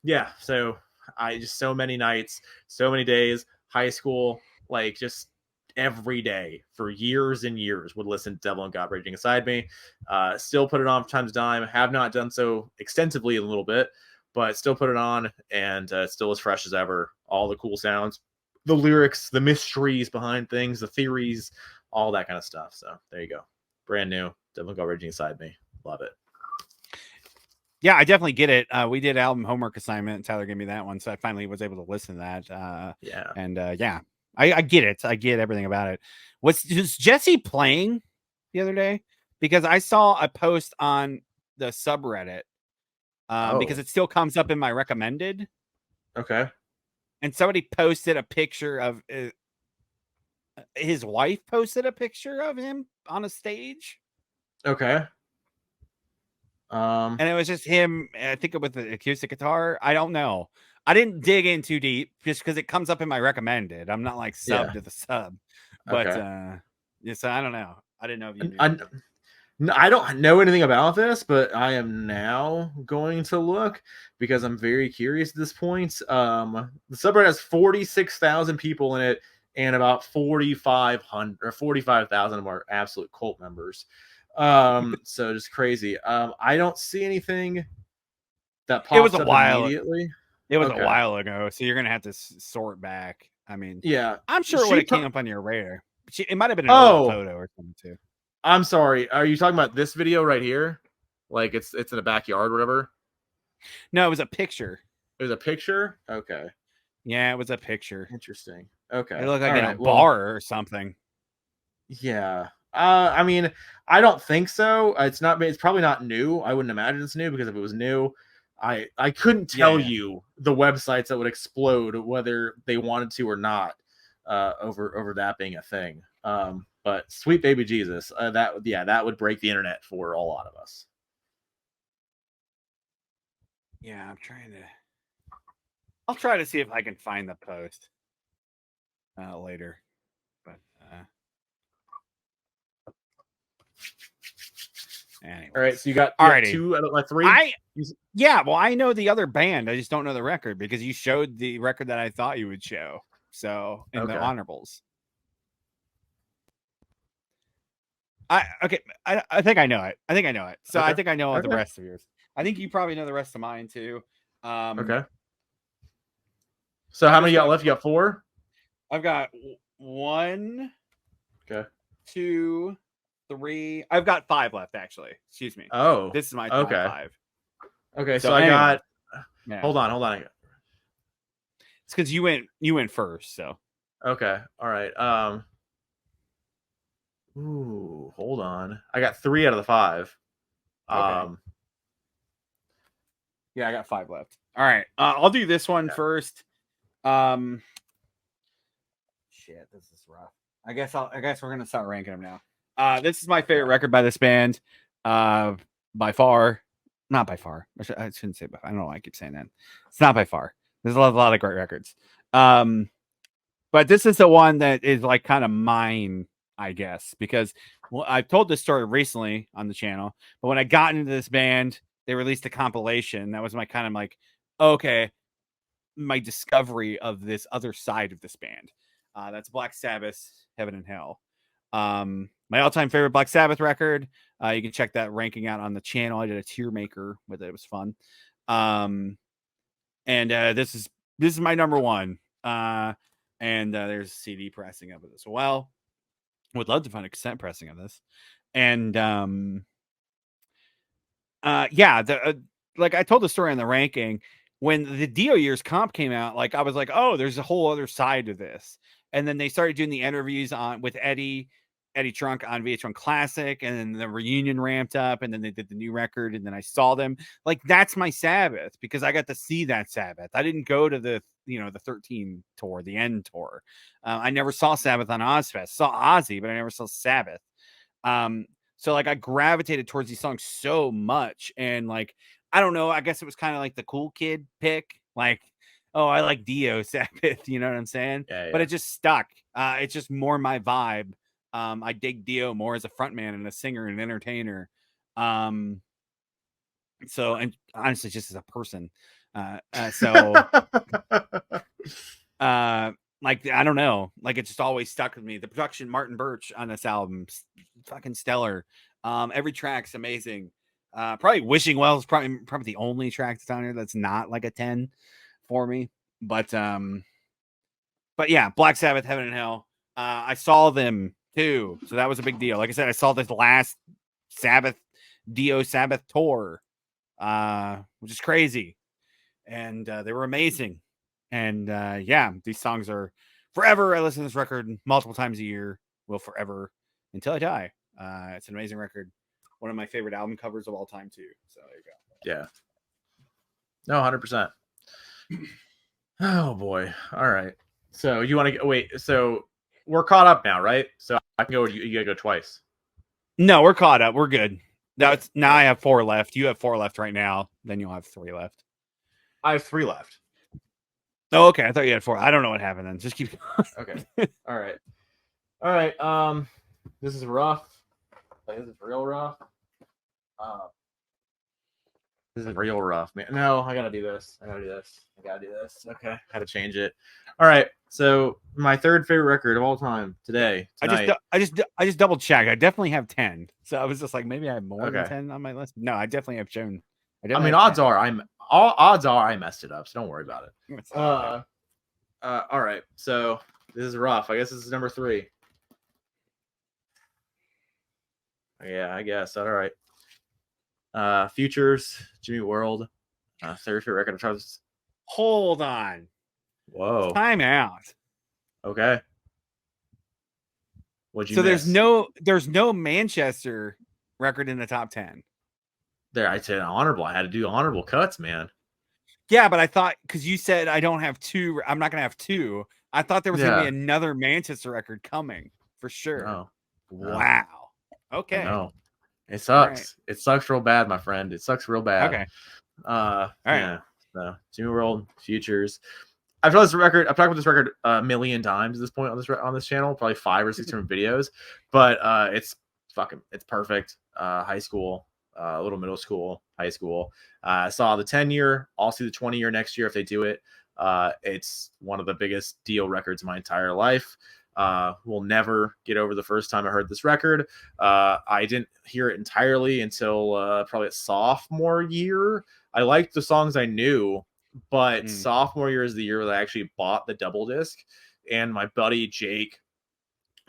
yeah, so I just so many nights, so many days, high school, like just every day for years and years would listen to Devil and God Raging Inside Me. Still put it on from time to time. Have not done so extensively in a little bit, but still put it on, and still as fresh as ever. All the cool sounds, the lyrics, the mysteries behind things, the theories, all that kind of stuff. So there you go. Brand new Devil and God Raging Inside Me. Love it. Yeah, I definitely get it. We did album homework assignment, and Tyler gave me that one, so I finally was able to listen to that. Yeah. And yeah, I get it. I get everything about it. Was Jesse playing the other day? Because I saw a post on the subreddit because it still comes up in my recommended. Okay. And somebody posted a picture of his wife posted a picture of him on a stage. Okay. And it was just him, I think, with the acoustic guitar. I don't know. I didn't dig in too deep just because it comes up in my recommended. I'm not like sub to the sub. But yeah, so I don't know. I didn't know if you knew. I don't know anything about this, but I am now going to look because I'm very curious at this point. The subreddit has 46,000 people in it, and about 4,500 or 45,000 of them are absolute cult members. So just crazy. I don't see anything that pops up immediately. It was a while ago, so you're gonna have to sort back. I mean, yeah, I'm sure it would have came up on your radar. It might have been an old photo or something too. I'm sorry. Are you talking about this video right here? Like it's in a backyard, or whatever. No, it was a picture. It was a picture. Okay. Yeah, it was a picture. Interesting. Okay. It looked like All in a right. Well, bar or something. yeah. I mean, I don't think so. It's not. It's probably not new. I wouldn't imagine it's new because if it was new, I couldn't tell Yeah. you the websites that would explode whether they wanted to or not. Over that being a thing. But sweet baby Jesus, that would break the internet for a lot of us. Yeah, I'm trying to. I'll try to see if I can find the post later. But anyway. All right, so you got Alrighty. 2 out of my 3. Yeah, well, I know the other band. I just don't know the record because you showed the record that I thought you would show. So in the honorables. I think I know it. I think I know it. So I think I know the rest of yours. I think you probably know the rest of mine too. Okay. So how many you got left? You got 4? I've got 1. Okay. 2, 3. I've got 5 left actually. Excuse me. Oh. This is my top 5. Okay, so I got Hold on. It's because you went first, so. Okay. All right. Ooh, hold on. I got 3 out of the 5. Okay. Yeah, I got 5 left. All right. I'll do this one first. Shit, this is rough. I guess we're gonna start ranking them now. This is my favorite record by this band. By far. Not by far. I shouldn't say by far. I don't know why I keep saying that. It's not by far. There's a lot of great records. But this is the one that is like kind of mine, I guess, because I've told this story recently on the channel. But when I got into this band, they released a compilation. That was my kind of like, okay, my discovery of this other side of this band. That's Black Sabbath, Heaven and Hell. My all-time favorite Black Sabbath record. You can check that ranking out on the channel. I did a tier maker with it. It was fun. And this is my number 1. And there's a CD pressing of it as well. Would love to find a cassette pressing of this. And like I told the story on the ranking when the Dio Years comp came out. Like I was like, oh, there's a whole other side to this. And then they started doing the interviews with Eddie Trunk on VH1 Classic, and then the reunion ramped up, and then they did the new record, and then I saw them. Like that's my Sabbath because I got to see that Sabbath. I didn't go to the the 13 tour, the end tour. I never saw Sabbath on Ozfest. Saw Ozzy, but I never saw Sabbath. So like I gravitated towards these songs so much, and like I don't know, I guess it was kind of like the cool kid pick, like, oh, I like Dio Sabbath, you know what I'm saying? Yeah. But it just stuck. It's just more my vibe. I dig Dio more as a frontman and a singer and an entertainer. So, and honestly, just as a person. Like, I don't know, like it just always stuck with me. The production, Martin Birch on this album, fucking stellar. Every track's amazing. Probably Wishing Well is probably the only track that's on here that's not like a 10 for me. But yeah, Black Sabbath, Heaven and Hell. I saw them too, so that was a big deal. Like I said, I saw this last Dio Sabbath tour, which is crazy, and they were amazing. And yeah, these songs are forever. I listen to this record multiple times a year. Will forever until I die. It's an amazing record. One of my favorite album covers of all time too. So there you go. Yeah. No, 100%. Oh boy. All right. So you want to wait? So we're caught up now, right? So I can go. You gotta go twice. No, we're caught up. We're good. Now I have 4 left. You have 4 left right now. Then you'll have 3 left. I have 3 left. Oh, okay. I thought you had 4. I don't know what happened then. Just keep going. Okay. All right. This is rough. This is real rough. This is real rough, man. No, I gotta do this. Okay, had to change it. All right. So my 3rd favorite record of all time tonight. I just double checked. I definitely have 10. So I was just like, maybe I have more than 10 on my list. No, I definitely have shown. I mean, odds are I messed it up, so don't worry about it. All right. So this is rough. I guess this is number 3. Yeah, I guess. All right. Futures, Jimmy World, 3rd favorite record of Travis. Hold on. Whoa. Time out. Okay. What'd you So miss? there's no Manchester record in the top 10. There, I said honorable. I had to do honorable cuts, man. Yeah, but I thought because you said I don't have two, I'm not gonna have two. I thought there was gonna be Yeah. another Manchester record coming for sure. No. No. Wow. I Okay. know. It All right. sucks. It sucks real bad, my friend. It sucks real bad. Okay. All right. Yeah. So Jimmy World Futures. I've talked about this record a million times at this point on this channel, probably 5 or 6 different videos. But it's perfect. High school, a little middle school, high school. I saw the 10-year. I'll see the 20-year next year if they do it. It's one of the biggest deal records of my entire life. Will never get over the first time I heard this record. I didn't hear it entirely until probably a sophomore year. I liked the songs I knew, but sophomore year is the year that I actually bought the double disc, and my buddy Jake,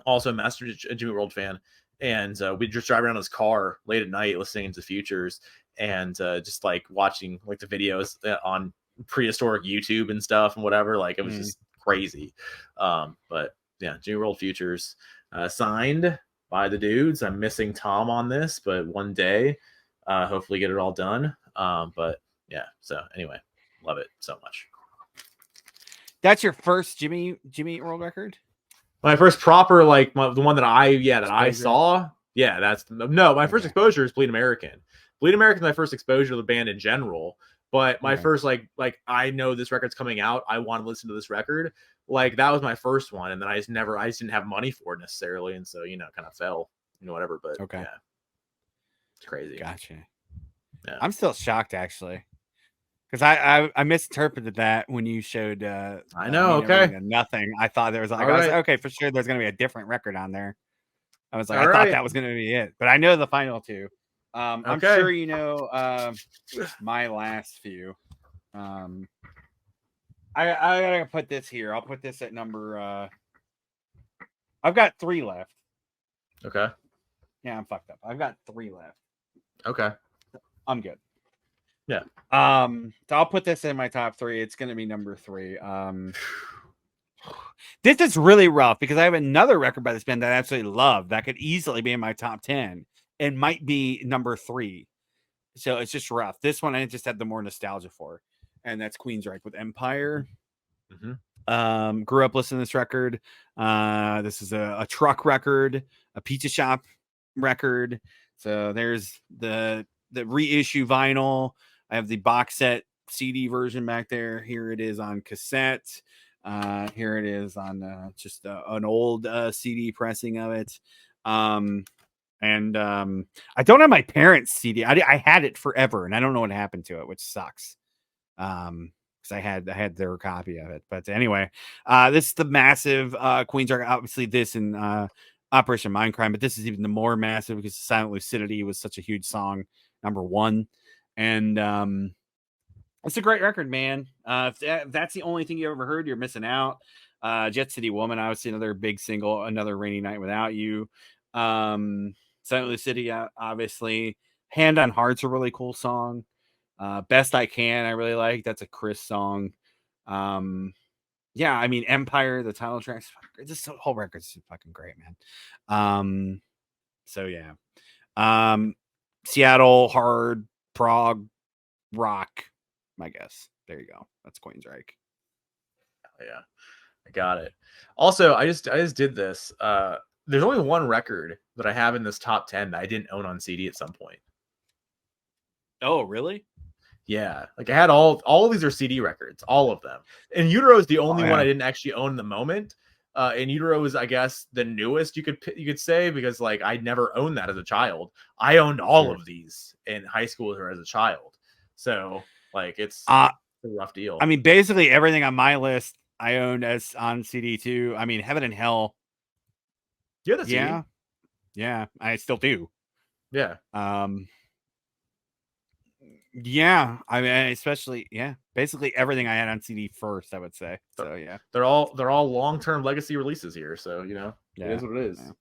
also a master Jimmy World fan, and we just drive around in his car late at night listening to Futures and just like watching like the videos on prehistoric YouTube and stuff and whatever. Like it was just crazy. But yeah, Jimmy World Futures signed by the dudes. I'm missing Tom on this, but one day, hopefully get it all done. But yeah, so anyway, love it so much. That's your first Jimmy World record? My first proper, like the one that I saw. Yeah, that's no. My first exposure is Bleed American. Bleed American is my first exposure to the band in general. But my first like I know this record's coming out. I want to listen to this record. Like that was my first one, and then I just didn't have money for it necessarily, and so kind of fell, whatever. But yeah, it's crazy. Gotcha. Yeah, I'm still shocked actually. Because I misinterpreted that when you showed I know. Okay, nothing. I thought there was like, I was like, okay, for sure there's gonna be a different record on there. I was like, I thought that was gonna be it, but I know the final two. I'm sure you know my last few. I gotta put this here. I'll put this at number. I've got 3 left. Okay. Yeah, I'm fucked up. I've got 3 left. Okay. I'm good. Yeah. So I'll put this in my top 3. It's gonna be number 3. This is really rough because I have another record by this band that I absolutely love that could easily be in my top 10 and might be number 3. So it's just rough. This one I just had the more nostalgia for, and that's Queensryche with Empire. Grew up listening to this record. This is a truck record, a pizza shop record. So there's the reissue vinyl. I have the box set CD version back there. Here it is on cassette. Here it is on just an old CD pressing of it. I don't have my parents' CD. I had it forever, and I don't know what happened to it, which sucks. Because I had their copy of it. But anyway, this is the massive Queensryche. Obviously, this and Operation Mindcrime, but this is even the more massive because Silent Lucidity was such a huge song, number 1. And it's a great record, man. If that's the only thing you ever heard, you're missing out. Jet City Woman, obviously another big single, Another Rainy Night Without You. Silent Lucidity, obviously. Hand on Heart's a really cool song. Best I Can, I really like. That's a Chris song. Yeah, I mean Empire, the title track, this whole record's fucking great, man. So yeah. Seattle, hard, prog, rock, I guess. There you go. That's Queensryche. Yeah, I got it. Also, I just did this. There's only one record that I have in this top 10 that I didn't own on CD at some point. Oh, really? Yeah, like I had all of these are CD records, all of them. And Utero is the only one I didn't actually own in the moment. And Utero is, I guess, the newest you could say, because like I never owned that as a child. I owned all of these in high school or as a child. So like it's a rough deal. I mean, basically everything on my list I owned as on CD too. I mean, Heaven and Hell. Yeah, that's yeah, I still do. Yeah. Yeah, I mean, especially basically everything I had on CD first, I would say. So yeah, they're all long-term legacy releases here. So it is what it is. Yeah.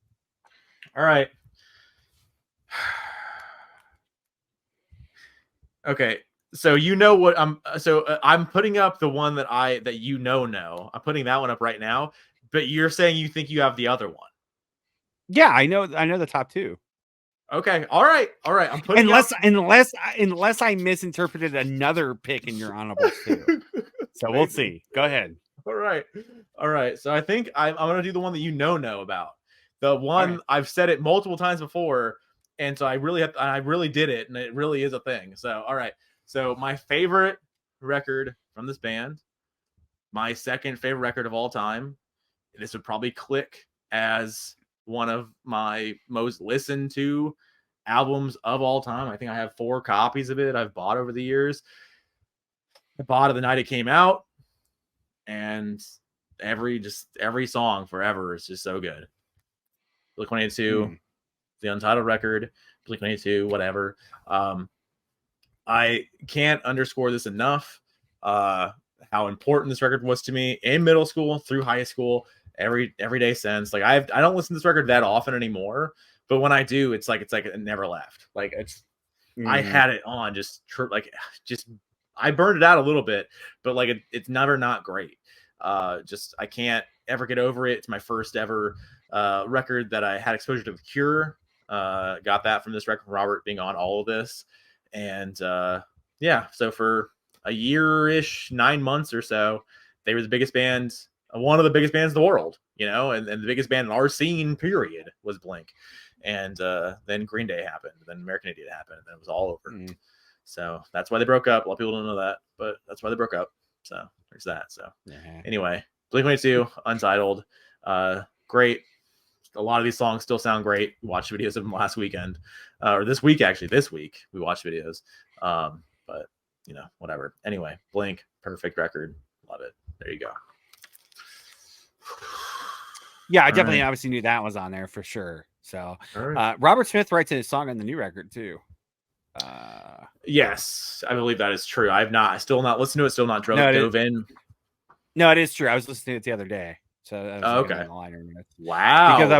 All right. Okay, so what I'm putting up the one that I'm putting that one up right now. But you're saying you think you have the other one. Yeah, I know the top two. Okay. All right. I'm putting Unless I misinterpreted another pick in your honorables too. So we'll see. Go ahead. All right. So I think I'm gonna do the one that you know about. The one right. I've said it multiple times before, and so I really did it, and it really is a thing. So all right. So my favorite record from this band, my second favorite record of all time. This would probably click as one of my most listened to albums of all time. I think I have 4 copies of it I've bought over the years. I bought it the night it came out, and every song forever is just so good. Blink-182, the Untitled record, Blink-182, whatever. I can't underscore this enough. How important this record was to me in middle school, through high school, every day since. Like I don't listen to this record that often anymore, but when I do, it's like it never left. Like I had it on just I burned it out a little bit, but like it's never not great. Just I can't ever get over it. It's my first ever record that I had exposure to The Cure. Got that from this record from Robert being on all of this, and yeah. So for a year-ish, 9 months or so, they were the biggest band, one of the biggest bands in the world, and the biggest band in our scene, period, was Blink. And then Green Day happened, then American Idiot happened, and then it was all over. So that's why they broke up. A lot of people don't know that, but that's why they broke up. So there's that. So anyway, Blink-182, Untitled, great. A lot of these songs still sound great. We watched videos of them last weekend, or this week, actually. This week we watched videos. But whatever. Anyway, Blink, perfect record. Love it. There you go. Yeah, I definitely obviously knew that was on there for sure. So Robert Smith writes in his song on the new record too. Yes, I believe that is true. I still not listened to it, still not dove in. No, it is true. I was listening to it the other day. So that was okay. In the liner notes. Wow. Because I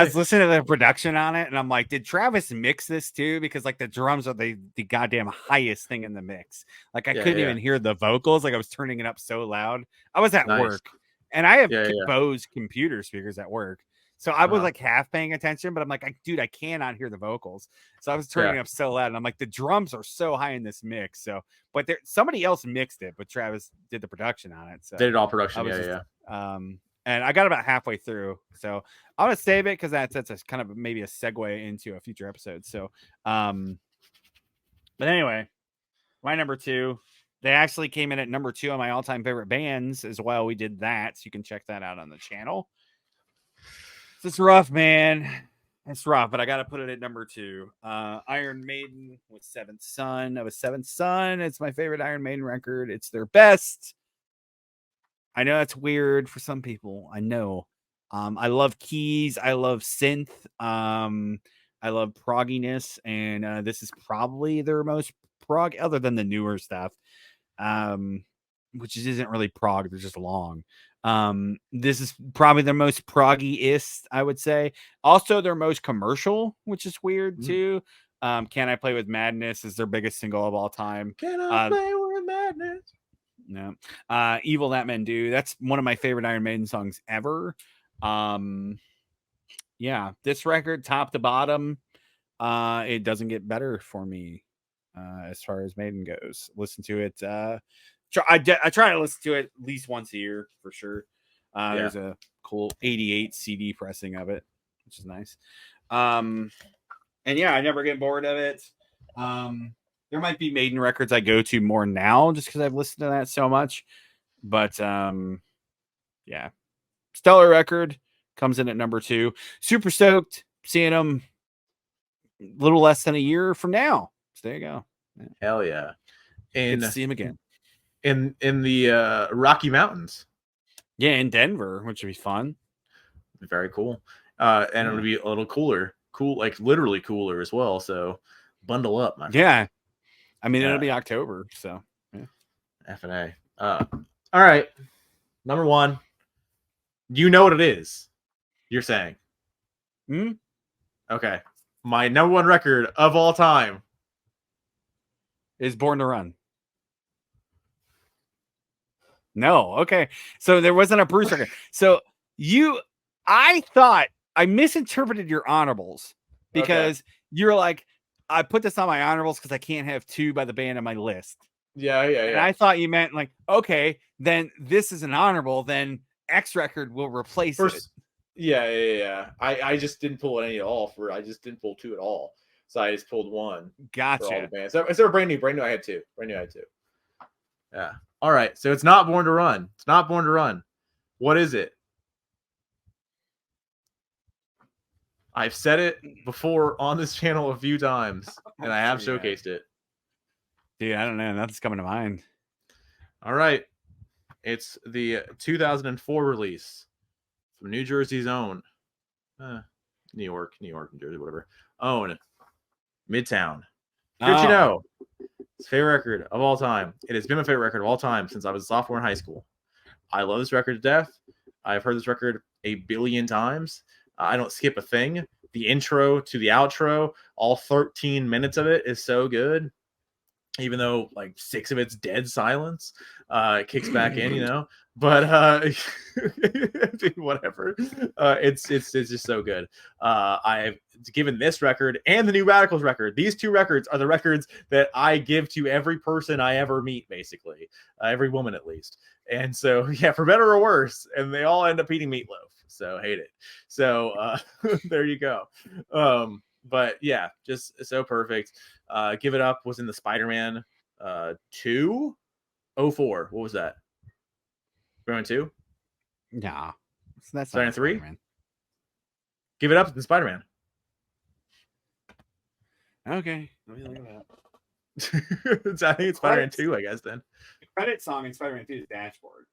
was listening to the production on it, and I'm like, did Travis mix this too? Because like the drums are the goddamn highest thing in the mix. Like I couldn't even hear the vocals. Like I was turning it up so loud. I was at work, and I have Bose computer speakers at work. So I was like half paying attention, but I'm like, dude, I cannot hear the vocals. So I was turning it up so loud, and I'm like, the drums are so high in this mix. So, but somebody else mixed it, but Travis did the production on it. So did it all production, and I got about halfway through, so I'm gonna save it because that's a kind of maybe a segue into a future episode. So, but anyway, my number 2. They actually came in at number 2 on my all-time favorite bands as well. We did that, so you can check that out on the channel. It's rough, man. It's rough, but I got to put it at number 2. Iron Maiden with Seventh Son. It's my favorite Iron Maiden record. It's their best. I know that's weird for some people. I know. I love keys. I love synth. I love progginess, and this is probably their most prog, other than the newer stuff, which isn't really prog. They're just long. This is probably their most proggy-ist, I would say. Also, their most commercial, which is weird too. Can I Play with Madness is their biggest single of all time. Can I Play with Madness? No. Evil That Men Do. That's one of my favorite Iron Maiden songs ever. Yeah, this record, top to bottom, it doesn't get better for me as far as Maiden goes. Listen to it. I try to listen to it at least once a year for sure. There's a cool 88 CD pressing of it, which is nice. And yeah, I never get bored of it. There might be Maiden records I go to more now just because I've listened to that so much. But yeah. Stellar record, comes in at number 2. Super stoked seeing them a little less than a year from now. So there you go. Yeah. Hell yeah. Good to see him again. In the Rocky Mountains. Yeah, in Denver, which would be fun. Very cool. And it would be a little cooler. Cool, like literally cooler as well. So bundle up, my friend. Yeah. I mean, it'll be October, so yeah. F&A. All right. Number 1. You know what it is, you're saying. Okay. My number 1 record of all time is Born to Run. No, okay. So there wasn't a Bruce record. So I thought I misinterpreted your honorables because you're like, I put this on my honorables because I can't have 2 by the band on my list. Yeah. And I thought you meant like, okay, then this is an honorable, then X record will replace it. Yeah. I just didn't pull any at all I just didn't pull 2 at all. So I just pulled 1 Gotcha. for all the bands. So it's brand new. I had 2. Brand new I had 2. Yeah. All right. So it's not Born to Run. It's not Born to Run. What is it? I've said it before on this channel a few times, and I have showcased it. Dude, I don't know. Nothing's coming to mind. All right. It's the 2004 release from New Jersey's own. New York, New Jersey, whatever. Own. Midtown. Good you know. It's favorite record of all time. It has been my favorite record of all time since I was a sophomore in high school. I love this record to death. I've heard this record a billion times. I don't skip a thing. The intro to the outro, all 13 minutes of it is so good. Even though like 6 of it's dead silence, it kicks back in, you know. But whatever. It's just so good. I've given this record and the New Radicals record. These 2 records are the records that I give to every person I ever meet, basically, every woman at least. And so, yeah, for better or worse, and they all end up eating meatloaf. So hate it. So there you go. But yeah, just so perfect. Give It Up was in the Spider-Man 2 04. What was that? Spider-Man 2? Nah. That's Spider-Man 3? Spider-Man. Give It Up in Spider-Man. Okay. Let me look at that. I think it's Spider-Man 2, I guess, then. The credit song in Spider-Man 2 is Dashboard.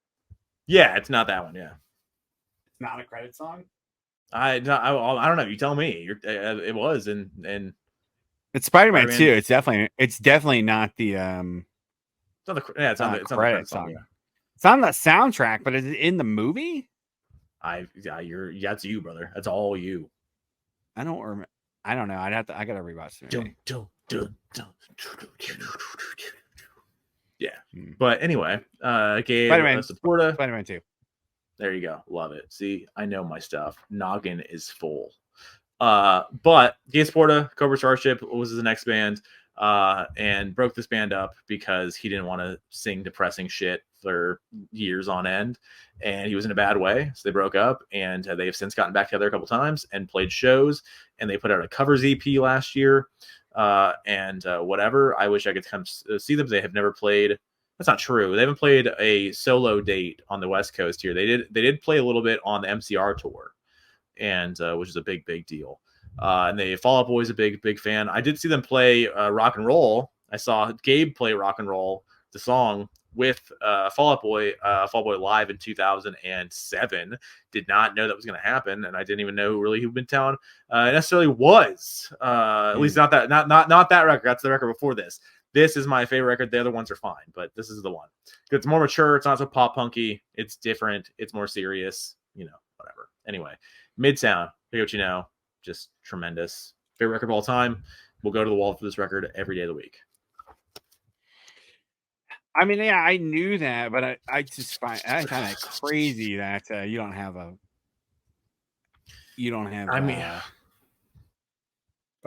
Yeah, it's not that one, yeah. It's not a credit song? I don't know. You tell me. It was, and it's Spider-Man 2. It's definitely not the it's on the credit song. Yeah. It's on the soundtrack, but is it in the movie? That's you, brother. That's all you. I don't remember. I don't know. I gotta rewatch it. Yeah. But anyway, gave Spider-Man 2. There you go. Love it. See, I know my stuff. Noggin is full. But Gabe Sporta, Cobra Starship was his next band, and broke this band up because he didn't want to sing depressing shit for years on end, and he was in a bad way. So they broke up, and they have since gotten back together a couple times and played shows, and they put out a covers EP last year, and whatever. I wish I could come see them. They have never played. That's not true. They haven't played a solo date on the West Coast here. They did play a little bit on the MCR tour, and which is a big deal. And Fall Out Boy's a big fan. I did see them play Rock and Roll. I saw Gabe play Rock and Roll, the song, with Fall Out Boy live in 2007. Did not know that was going to happen, and I didn't even know really who Midtown necessarily was. At least not that record. That's the record before this. This is my favorite record. The other ones are fine, but this is the one. It's more mature. It's not so pop punky. It's different. It's more serious. You know, whatever. Anyway, Midtown. What you know, just tremendous. Favorite record of all time. We'll go to the wall for this record every day of the week. I mean, yeah, I knew that, but I just find it kind of crazy that you don't have. I mean,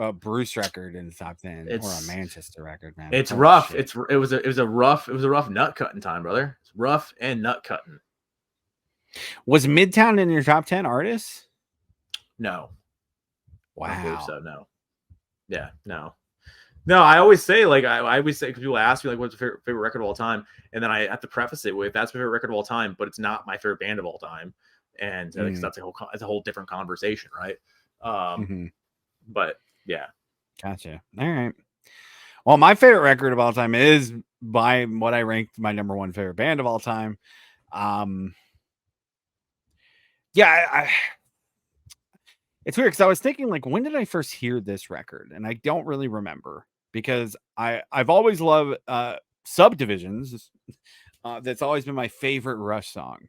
a Bruce record in the top 10 or a Manchester record, man. It's rough. Shit. It was a rough nut cutting time, brother. It's rough and nut cutting. Was Midtown in your top 10 artists? No. Wow. I believe so. No. Yeah. No. I always say, like, I always say, because people ask me, like, what's your favorite record of all time, and then I have to preface it with, that's my favorite record of all time, but it's not my favorite band of all time, and because that's a whole different conversation, right? But yeah. Gotcha. All right. Well, my favorite record of all time is by what I ranked my number 1 favorite band of all time. Yeah, it's weird because I was thinking, like, when did I first hear this record? And I don't really remember, because I've always loved Subdivisions. That's always been my favorite Rush song.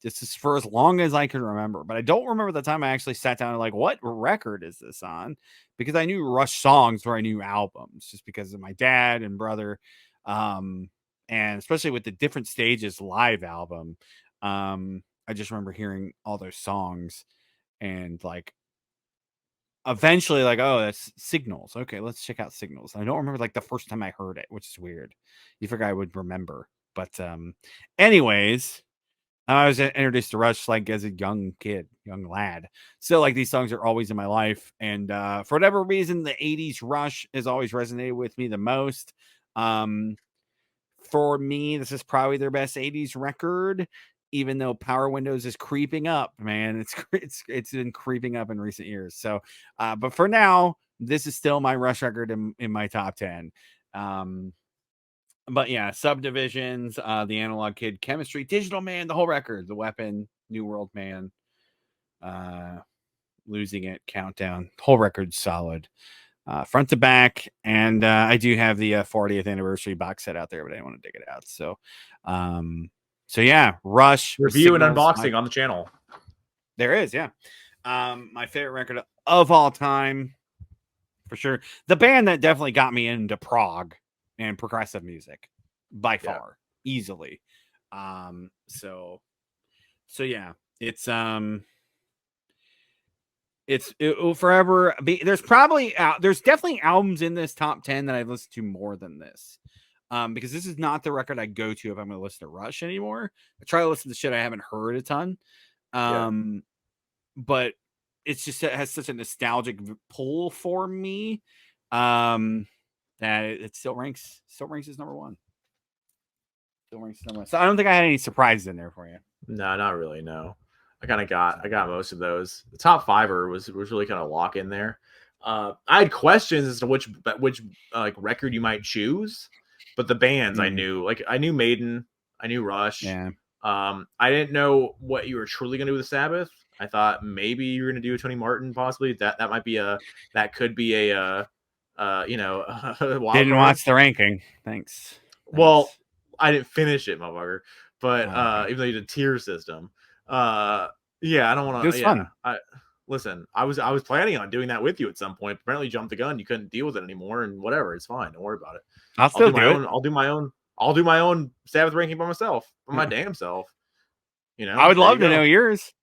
Just for as long as I can remember, but I don't remember the time I actually sat down and like, what record is this on? Because I knew Rush songs where I knew albums, just because of my dad and brother, and especially with the Different Stages live album. I just remember hearing all those songs and like eventually like, oh, that's Signals. Okay, let's check out Signals. I don't remember like the first time I heard it, which is weird. You figure I would remember. But anyways, I was introduced to Rush like as a young kid, young lad. So like these songs are always in my life. And for whatever reason, the 80s Rush has always resonated with me the most. For me, this is probably their best 80s record, even though Power Windows is creeping up, man. It's been creeping up in recent years. So but for now, this is still my Rush record in my top 10. But yeah, Subdivisions, the Analog Kid, Chemistry, Digital Man, the whole record, The Weapon, New World Man, Losing It, Countdown, whole record's solid. Front to back, and I do have the 40th anniversary box set out there, but I didn't want to dig it out. So, so yeah, Rush Review and Signals, unboxing on the channel. There is, yeah. My favorite record of all time, for sure. The band that definitely got me into prog and progressive music by far, easily. So yeah, it will forever be. There's definitely albums in this top 10 that I've listened to more than this. Because this is not the record I go to if I'm going to listen to Rush anymore. I try to listen to shit I haven't heard a ton. But it's just, it has such a nostalgic pull for me. That it still ranks as number one. So I don't think I had any surprises in there for you. No, not really. No, I got most of those. The top fiver was really kind of lock in there. I had questions as to which like record you might choose, but the bands I knew, like I knew Maiden, I knew Rush. Yeah. I didn't know what you were truly gonna do with Sabbath. I thought maybe you were gonna do a Tony Martin, possibly. That might be could be a wild Didn't card. watch the ranking. Thanks. Well, I didn't finish it, motherfucker. But okay. even though you did tier system, yeah, I don't want to. It was fun. Listen, I was planning on doing that with you at some point. Apparently, you jumped the gun. You couldn't deal with it anymore, and whatever. It's fine. Don't worry about it. I'll still do my own. I'll do my own Sabbath ranking by myself, for my damn self. You know, I would love to know yours.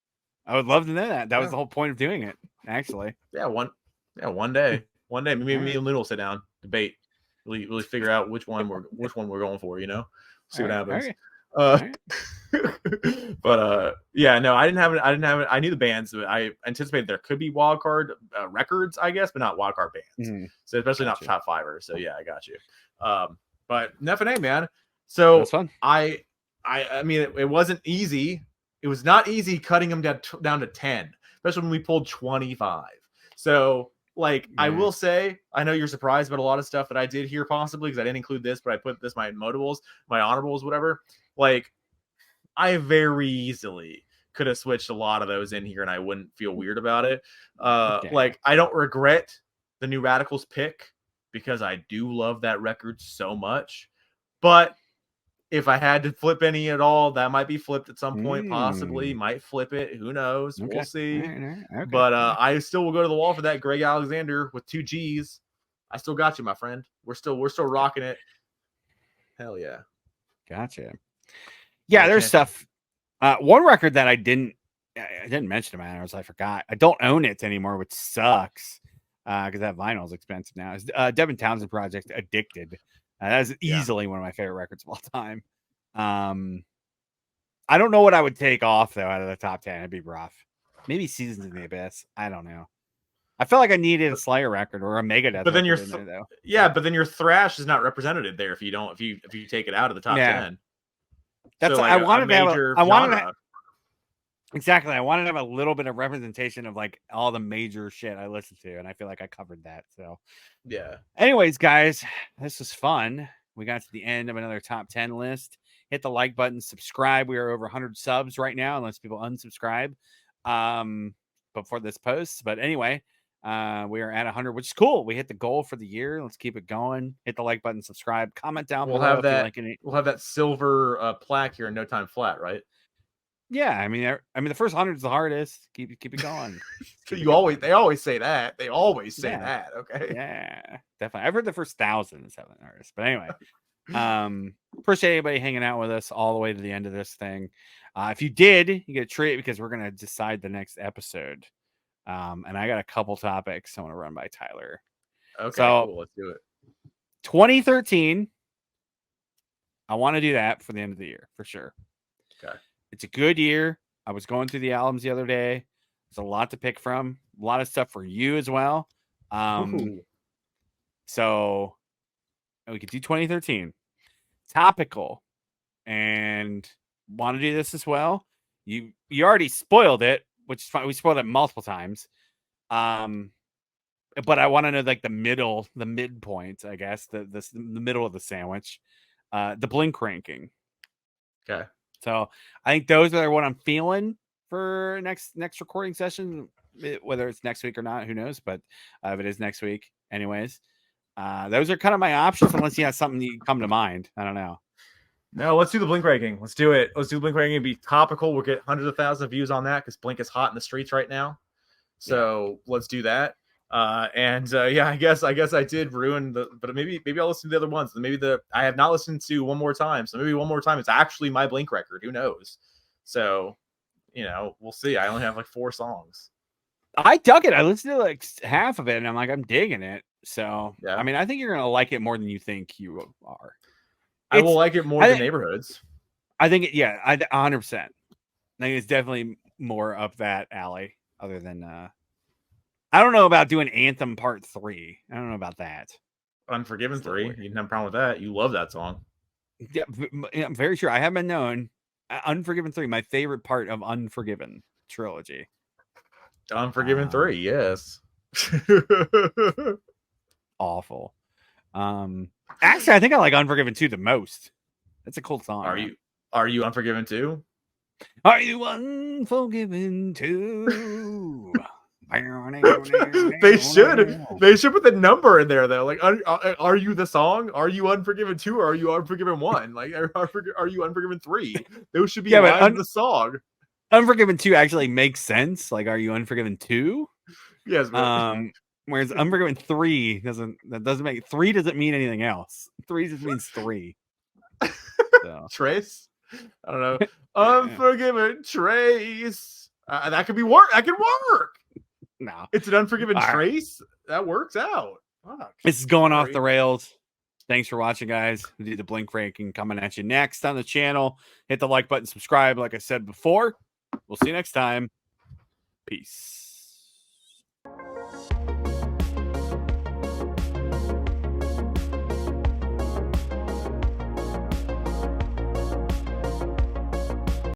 I would love to know that. That was the whole point of doing it, actually. Yeah, one day, maybe me and Lynn will sit down, debate, really figure out which one we're going for. You know, see what happens. But yeah, no, I didn't have it. I knew the bands, but I anticipated there could be wildcard records, I guess, but not wildcard bands. So especially not top fiver. So yeah, I got you. But F&A, man. So that's fun. I mean, it wasn't easy. It was not easy cutting them down to 10, especially when we pulled 25. So, like, I will say, I know you're surprised about a lot of stuff that I did here, possibly, because I didn't include this, but I put this, my notables, my honorables, whatever. Like, I very easily could have switched a lot of those in here, and I wouldn't feel weird about it. Like, I don't regret the New Radicals pick, because I do love that record so much. But if I had to flip any at all, that might be flipped at some point, possibly. Might flip it. Who knows? Okay. We'll see. Okay. But I still will go to the wall for that Greg Alexander with 2 G's. I still got you, my friend. We're still rocking it. Hell yeah. Gotcha. Yeah, there's stuff. One record that I didn't mention, man. I forgot. I don't own it anymore, which sucks. Because that vinyl is expensive now. It's Devin Townsend project, Addicted. That's easily one of my favorite records of all time. I don't know what I would take off though out of the top 10. It'd be rough. Maybe Seasons in the Abyss. I don't know. I felt like I needed a Slayer record or a Megadeth. But then but then your thrash is not represented there if you take it out of the top 10. That's so, like, I wanted to have exactly. I wanted to have a little bit of representation of like all the major shit I listened to, and I feel like I covered that. So yeah. Anyways, guys, this was fun. We got to the end of another top 10 list. Hit the like button, subscribe. We are over 100 subs right now, unless people unsubscribe before this post. But anyway, we are at 100, which is cool. We hit the goal for the year. Let's keep it going. Hit the like button, subscribe, comment down below. We'll have that silver plaque here in no time flat, right? Yeah, I mean, the first 100 is the hardest. Keep it going. They always say that. They always say that. Okay. Yeah, definitely. I've heard the first 1,000 is the hardest, but anyway. Appreciate anybody hanging out with us all the way to the end of this thing. If you did, you get a treat because we're gonna decide the next episode. And I got a couple topics I want to run by Tyler. Okay, So, cool. Let's do it. 2013. I want to do that for the end of the year for sure. Okay. It's a good year. I was going through the albums the other day. There's a lot to pick from. A lot of stuff for you as well. So we could do 2013. Topical. And want to do this as well. You already spoiled it, which is fine. We spoiled it multiple times. But I want to know like the midpoint, I guess, the middle of the sandwich, the Blink ranking. Okay. So I think those are what I'm feeling for next recording session. Whether it's next week or not, who knows? But if it is next week, anyways, those are kind of my options. Unless you have something you come to mind, I don't know. No, let's do the Blink ranking. Let's do it. Let's do the Blink ranking and be topical. We'll get hundreds of thousands of views on that because Blink is hot in the streets right now. So let's do that. Yeah, I guess I did ruin but maybe I'll listen to the other ones. Maybe I have not listened to One More Time. So maybe One More Time it's actually my Blink record. Who knows? So, we'll see. I only have like 4 songs. I dug it. I listened to like half of it and I'm digging it. So, yeah. I mean, I think you're going to like it more than you think you are. I will like it more than Neighborhoods. I think, 100%. I think it's definitely more up that alley other than, I don't know about doing Anthem Part 3. I don't know about that. Unforgiven 3. You didn't have a problem with that. You love that song. Yeah, I'm very sure. I have been known. Unforgiven 3, my favorite part of Unforgiven trilogy. Unforgiven 3, yes. Awful. Actually, I think I like Unforgiven 2 the most. That's a cool song. Are you Unforgiven 2? Are you Unforgiven 2? They should put the number in there though. Like, are you the song? Are you Unforgiven 2 or are you Unforgiven 1? Like, are you Unforgiven 3? Those should be lines in the song. Unforgiven 2 actually makes sense. Like, are you Unforgiven 2? Yes. Whereas Unforgiven 3 doesn't mean anything else. 3 just means 3. So. Trace? I don't know. Unforgiven Trace. That could be work. That could work. No, it's an Unforgiven Trace. That works out. Fuck. This is going off the rails. Thanks for watching, guys. We do the Blink ranking coming at you next on the channel. Hit the like button, subscribe. Like I said before, we'll see you next time. Peace.